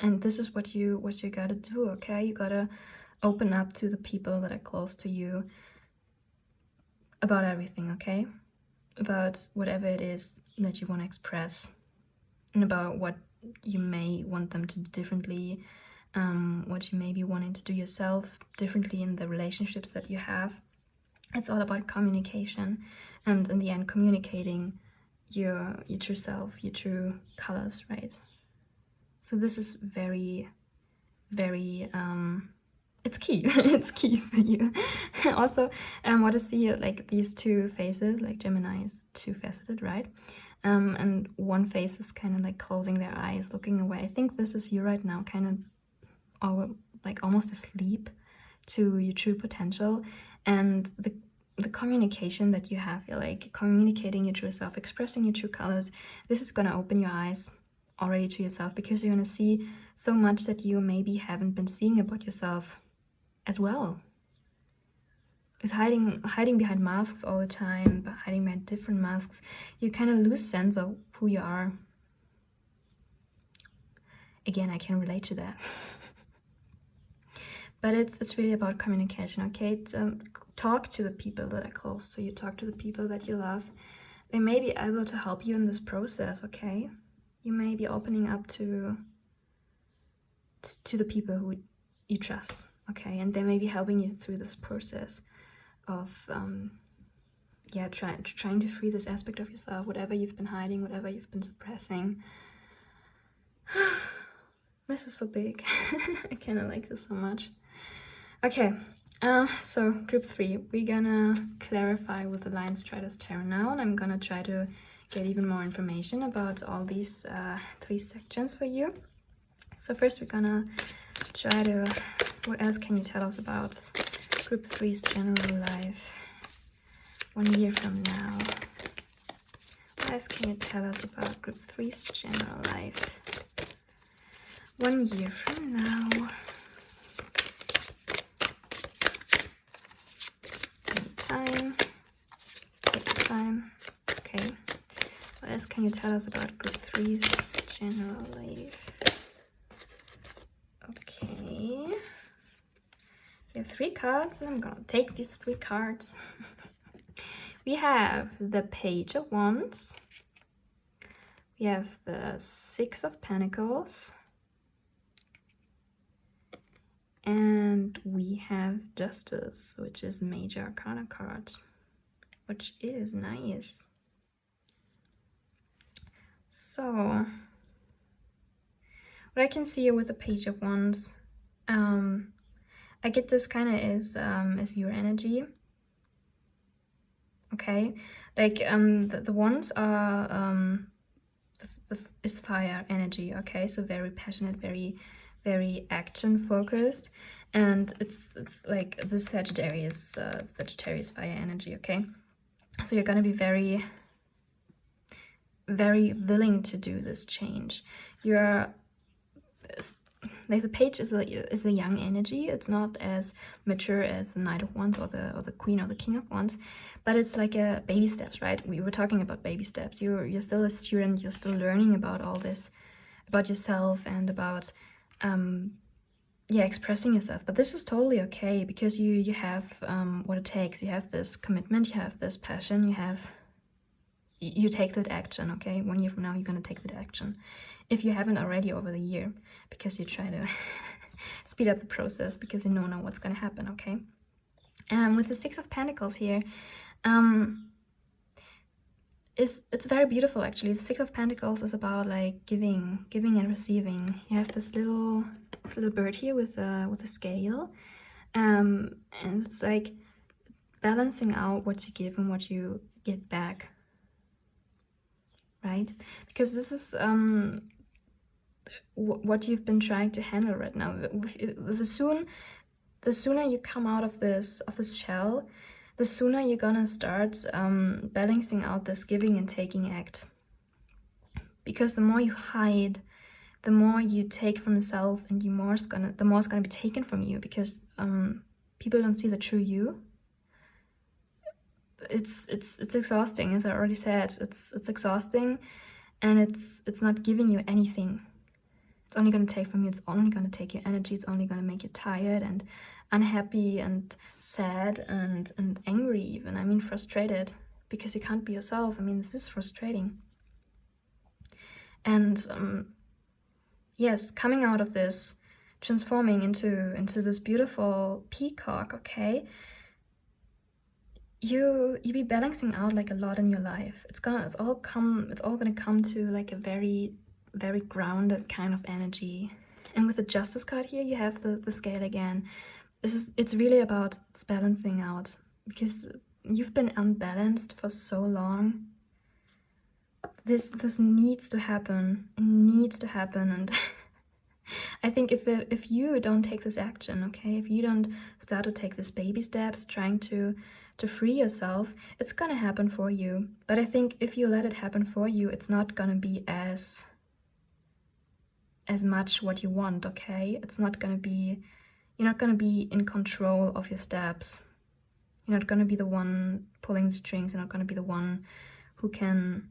and this is what you gotta do, okay? You gotta open up to the people that are close to you about everything, okay? About whatever it is that you want to express, and about what you may want them to do differently, what you may be wanting to do yourself differently in the relationships that you have. It's all about communication, and in the end, communicating your true self, your true colors, right? So this is very, very, it's key. It's key for you. Also, what I see, like these two faces, like Gemini is two-faceted, right? And one face is kind of like closing their eyes, looking away. I think this is you right now, kind of like almost asleep to your true potential. And the communication that you have, you're like communicating your true self, expressing your true colors, this is going to open your eyes already to yourself, because you're going to see so much that you maybe haven't been seeing about yourself as well. Is hiding behind masks all the time, but hiding behind different masks, you kind of lose sense of who you are. Again, I can relate to that. But it's really about communication, okay? Talk to the people that are close to you, talk to the people that you love. They may be able to help you in this process, okay? You may be opening up to the people who you trust, okay? And they may be helping you through this process of trying to free this aspect of yourself, whatever you've been hiding, whatever you've been suppressing. This is so big. I kind of like this so much. Okay, so group 3, we're gonna clarify with the Lion Striders Tarot now, and I'm gonna try to get even more information about all these 3 sections for you. So first we're gonna try to, what else can you tell us about group 3's general life 1 year from now? What else can you tell us about group 3's general life 1 year from now? Take your time. Okay. What else can you tell us about group 3's general life? Okay. We have 3 cards, and I'm gonna take these 3 cards. We have the Page of Wands. We have the 6 of Pentacles. And we have Justice, which is Major Arcana card, which is nice. So, what I can see here with the Page of Wands, I get this kind of as your energy. Okay, like the wands are is fire energy. Okay, so very passionate, very action focused, and it's like the Sagittarius fire energy. Okay, so you're gonna be very willing to do this change. You're like, the Page is a young energy. It's not as mature as the Knight of Wands or the Queen or the King of Wands, but it's like a baby steps, right? We were talking about baby steps. You're still a student. You're still learning about all this, about yourself and about expressing yourself. But this is totally okay, because you have what it takes. You have this commitment, you have this passion, you take that action. Okay, 1 year from now you're gonna take that action, if you haven't already over the year, because you try to speed up the process, because you don't know what's gonna happen. Okay, with the 6 of Pentacles here, it's very beautiful actually. The 6 of Pentacles is about like giving and receiving. You have this little bird here with a scale, and it's like balancing out what you give and what you get back, right? Because this is what you've been trying to handle right now. The sooner you come out of this shell, the sooner you're gonna start balancing out this giving and taking act. Because the more you hide, the more you take from yourself, and the more is gonna be taken from you, because people don't see the true you. It's exhausting, as I already said. It's exhausting, and it's not giving you anything. It's only gonna take from you. It's only gonna take your energy. It's only gonna make you tired and unhappy and sad and angry even. I mean, frustrated because you can't be yourself. I mean, this is frustrating. And yes, coming out of this, transforming into this beautiful peacock, okay, you be balancing out like a lot in your life. It's all gonna come to like a very, very grounded kind of energy. And with the Justice card here, you have the scale again. It's really about balancing out, because you've been unbalanced for so long. This needs to happen. It needs to happen. And I think if you don't take this action, okay, if you don't start to take these baby steps, trying to free yourself, it's gonna happen for you. But I think if you let it happen for you, it's not gonna be as much what you want, okay? It's not gonna be, you're not gonna be in control of your steps. You're not gonna be the one pulling the strings. You're not gonna be the one who can,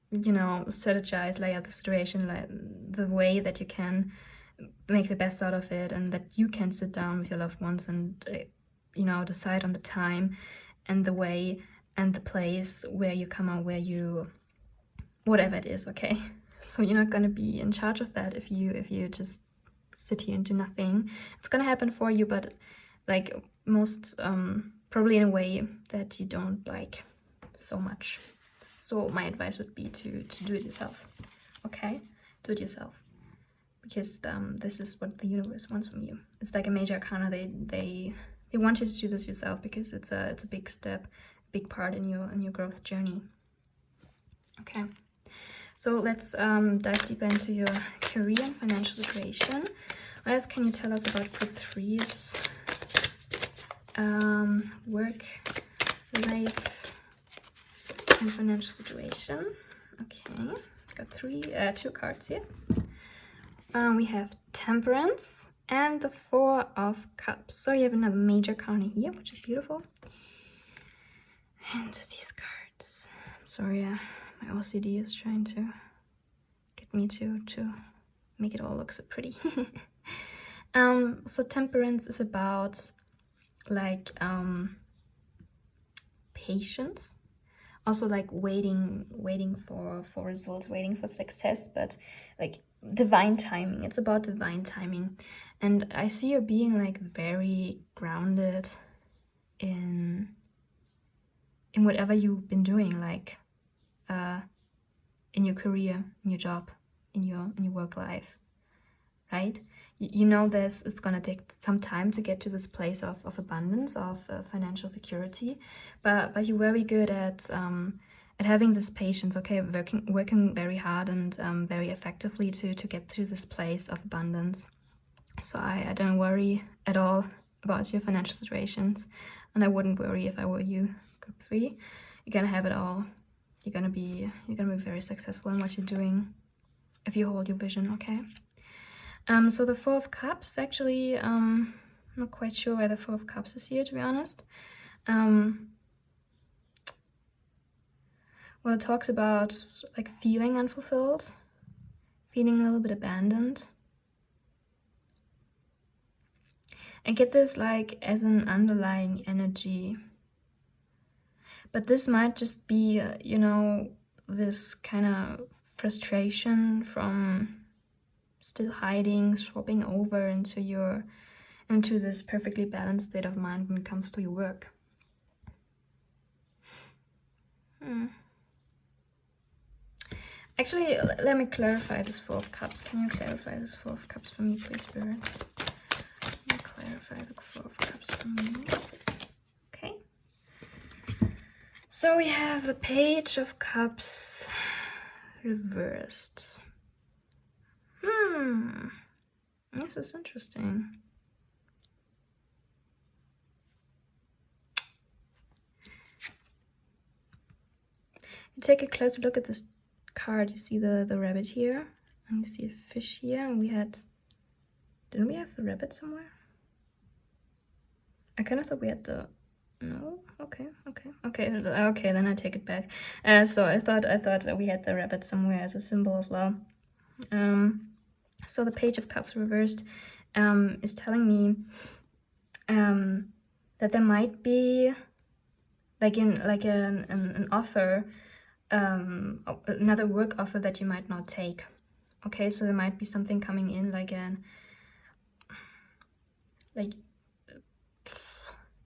you know, strategize, lay out the situation, like the way that you can make the best out of it, and that you can sit down with your loved ones and you know, decide on the time and the way and the place where you come out, where you, whatever it is, okay? So you're not gonna be in charge of that if you just sit here and do nothing. It's gonna happen for you, but like most probably in a way that you don't like so much. So my advice would be to do it yourself, okay? Do it yourself, because this is what the universe wants from you. It's like a major arcana. They want you to do this yourself, because it's a big step, big part in your growth journey. Okay, so let's dive deeper into your career and financial situation. What else can you tell us about group 3's work, life, and financial situation? Okay, got two cards here. We have Temperance and the 4 of Cups. So you have another major arcana here, which is beautiful. And these cards. I'm sorry, my OCD is trying to get me to make it all look so pretty. So Temperance is about like patience. Also like waiting for results, waiting for success, but like divine timing. It's about divine timing. And I see you being like very grounded in whatever you've been doing, like in your career, in your job, in your work life, right? You know this, it's gonna take some time to get to this place of abundance, of financial security, but you're very good at having this patience, okay, working very hard and very effectively to get to this place of abundance. So I don't worry at all about your financial situations, and I wouldn't worry if I were you. Group 3, you're gonna have it all. You're gonna be very successful in what you're doing if you hold your vision, okay? So the 4 of Cups, actually, I'm not quite sure why the 4 of Cups is here, to be honest. Well, it talks about like feeling unfulfilled, feeling a little bit abandoned. I get this like as an underlying energy, but this might just be, you know, this kind of frustration from still hiding, swapping over into this perfectly balanced state of mind when it comes to your work. Actually, let me clarify this 4 of Cups. Can you clarify this 4 of Cups for me, please, Spirit? Can you clarify the 4 of Cups for me? Okay. So we have the Page of Cups reversed. This is interesting. You take a closer look at this card. You see the rabbit here, and you see a fish here, and didn't we have the rabbit somewhere? I kind of thought we had the, no? Okay, then I take it back. So I thought that we had the rabbit somewhere as a symbol as well. So the Page of Cups reversed, is telling me that there might be an offer, another work offer that you might not take. Okay, so there might be something coming in like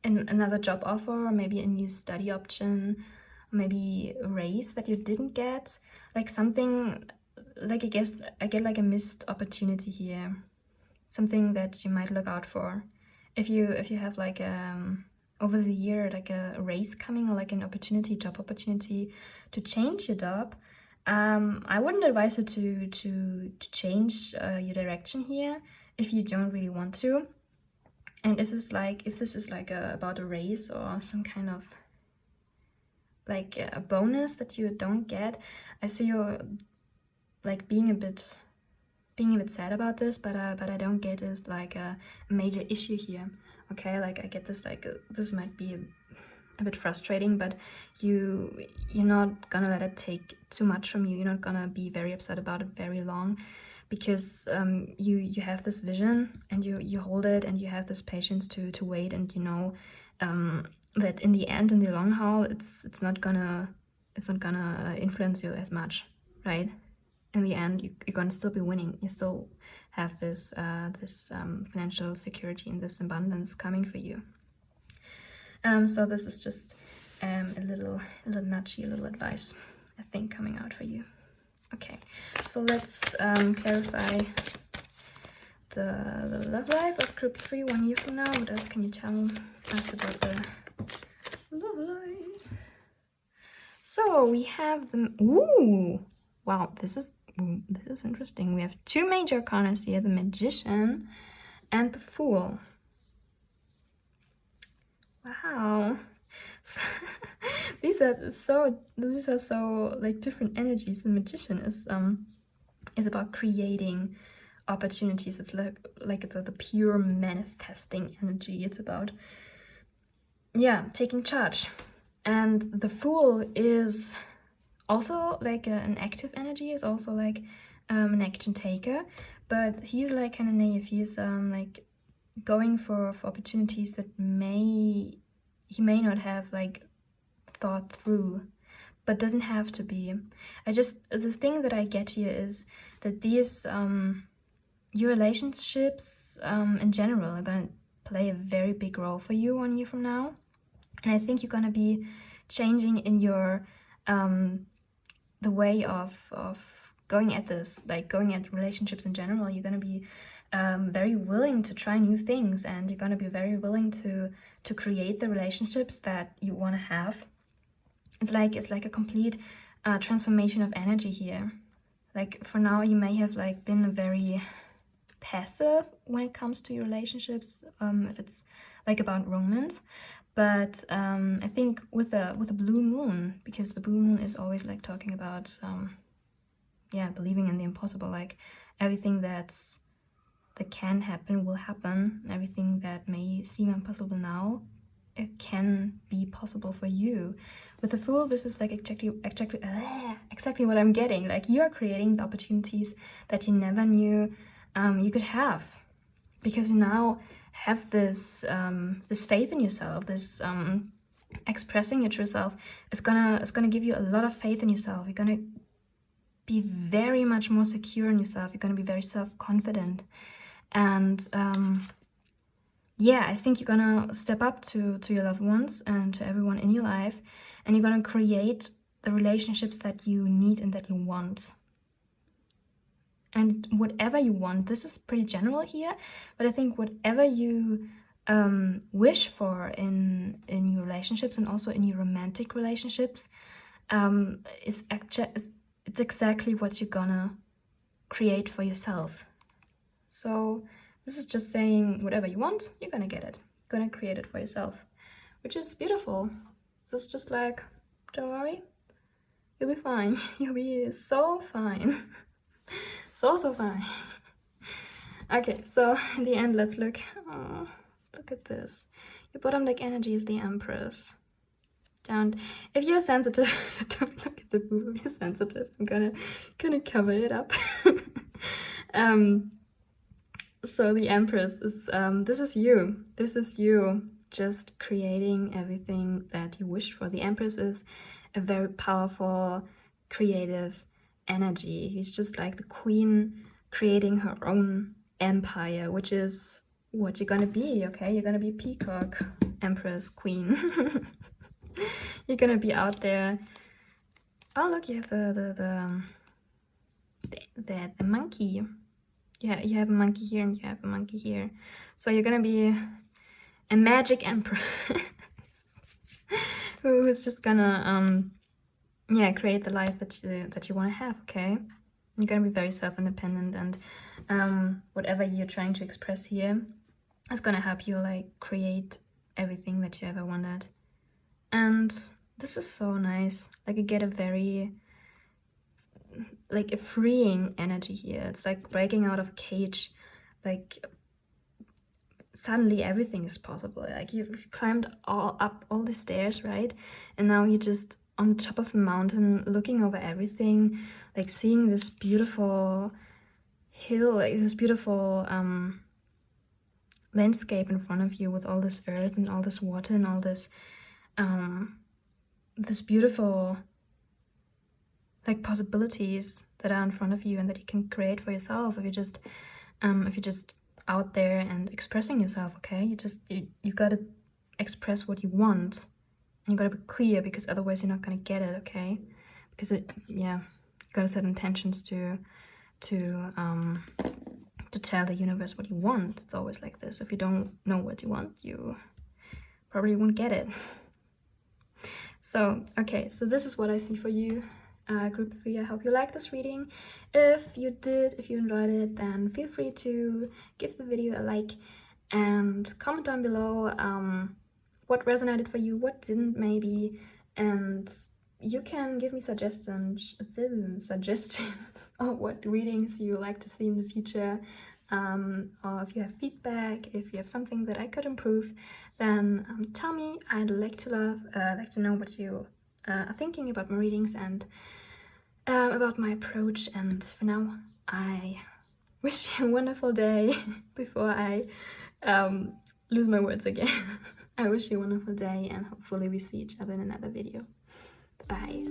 another job offer, or maybe a new study option, or maybe a raise that you didn't get, like something like I get like a missed opportunity here, something that you might look out for. If you have like over the year like a raise coming, or like an opportunity, job opportunity to change your job, I wouldn't advise you to change your direction here if you don't really want to. And if this is like about a raise or some kind of like a bonus that you don't get, I see you like being a bit sad about this, but I don't get it like a major issue here. Okay, like I get this, like this might be a bit frustrating, but you're not gonna let it take too much from you. You're not gonna be very upset about it very long, because you have this vision, and you hold it, and you have this patience to wait, and you know that in the end, in the long haul, it's not gonna influence you as much, right? In the end, you're gonna still be winning. You still have this financial security and this abundance coming for you. So this is just a little nudgy, a little advice, I think, coming out for you. Okay, so let's clarify the love life of group 3 1 year from now. What else can you tell us about the love life? So we have the wow, this is interesting. We have 2 major arcana here: the Magician and the Fool. Wow. So, these are so like different energies. The Magician is about creating opportunities. It's like the pure manifesting energy. It's about taking charge. And the Fool is also like an active energy, is also like an action taker, but he's like kind of naive. He's like going for opportunities that he may not have like thought through, but doesn't have to be. The thing that I get here is that these your relationships in general are gonna play a very big role for you 1 year from now, and I think you're gonna be changing in your the way of going at this, like going at relationships in general. You're gonna be very willing to try new things, and you're gonna be very willing to create the relationships that you want to have. It's like a complete transformation of energy here. Like for now, you may have like been very passive when it comes to your relationships, if it's like about romance. But I think with the blue moon, because the blue moon is always like talking about believing in the impossible, like everything that can happen will happen. Everything that may seem impossible now, it can be possible for you. With the Fool, this is like exactly what I'm getting. Like you are creating the opportunities that you never knew you could have, because you now have this this faith in yourself. This expressing your true self is gonna give you a lot of faith in yourself. You're gonna be very much more secure in yourself. You're gonna be very self-confident, and I think you're gonna step up to your loved ones and to everyone in your life, and you're gonna create the relationships that you need and that you want. And whatever you want, this is pretty general here, but I think whatever you wish for in your relationships, and also in your romantic relationships, it's exactly what you're gonna create for yourself. So this is just saying whatever you want, you're gonna get it. You're gonna create it for yourself, which is beautiful. This is just like, don't worry, you'll be fine. You'll be so fine. so fine. Okay, so in the end, let's look. Oh, look at this. Your bottom deck energy is the Empress. If you're sensitive, don't look at the boob. If you're sensitive, I'm gonna cover it up. So the Empress is, this is you. This is you just creating everything that you wish for. The Empress is a very powerful, creative energy. He's just like the queen creating her own empire, which is what you're gonna be, okay? You're gonna be peacock, Empress, queen. You're gonna be out there. Oh, look, you have the monkey. Yeah, you have a monkey here and you have a monkey here. So you're gonna be a magic empress who's just gonna yeah, create the life that you want to have, okay? You're gonna be very self-independent, and whatever you're trying to express here is gonna help you like create everything that you ever wanted. And this is so nice. Like you get a very like a freeing energy here. It's like breaking out of a cage. Like suddenly everything is possible. Like you've climbed up all the stairs, right? And now you're just on the top of a mountain looking over everything, like seeing this beautiful hill, like this beautiful landscape in front of you with all this earth and all this water and all this this beautiful like possibilities that are in front of you and that you can create for yourself if you're just out there and expressing yourself, okay? You gotta express what you want, and you gotta be clear, because otherwise you're not gonna get it, okay? Because yeah, you gotta set intentions to tell the universe what you want. It's always like this. If you don't know what you want, you probably won't get it. So okay, so this is what I see for you, group 3. I hope you liked this reading. If you did, if you enjoyed it, then feel free to give the video a like and comment down below what resonated for you, what didn't maybe, and you can give me suggestions of what readings you like to see in the future, or if you have feedback, if you have something that I could improve, then tell me. I'd like to know what you are thinking about my readings and about my approach. And for now, I wish you a wonderful day before I lose my words again. I wish you a wonderful day, and hopefully we see each other in another video. Bye.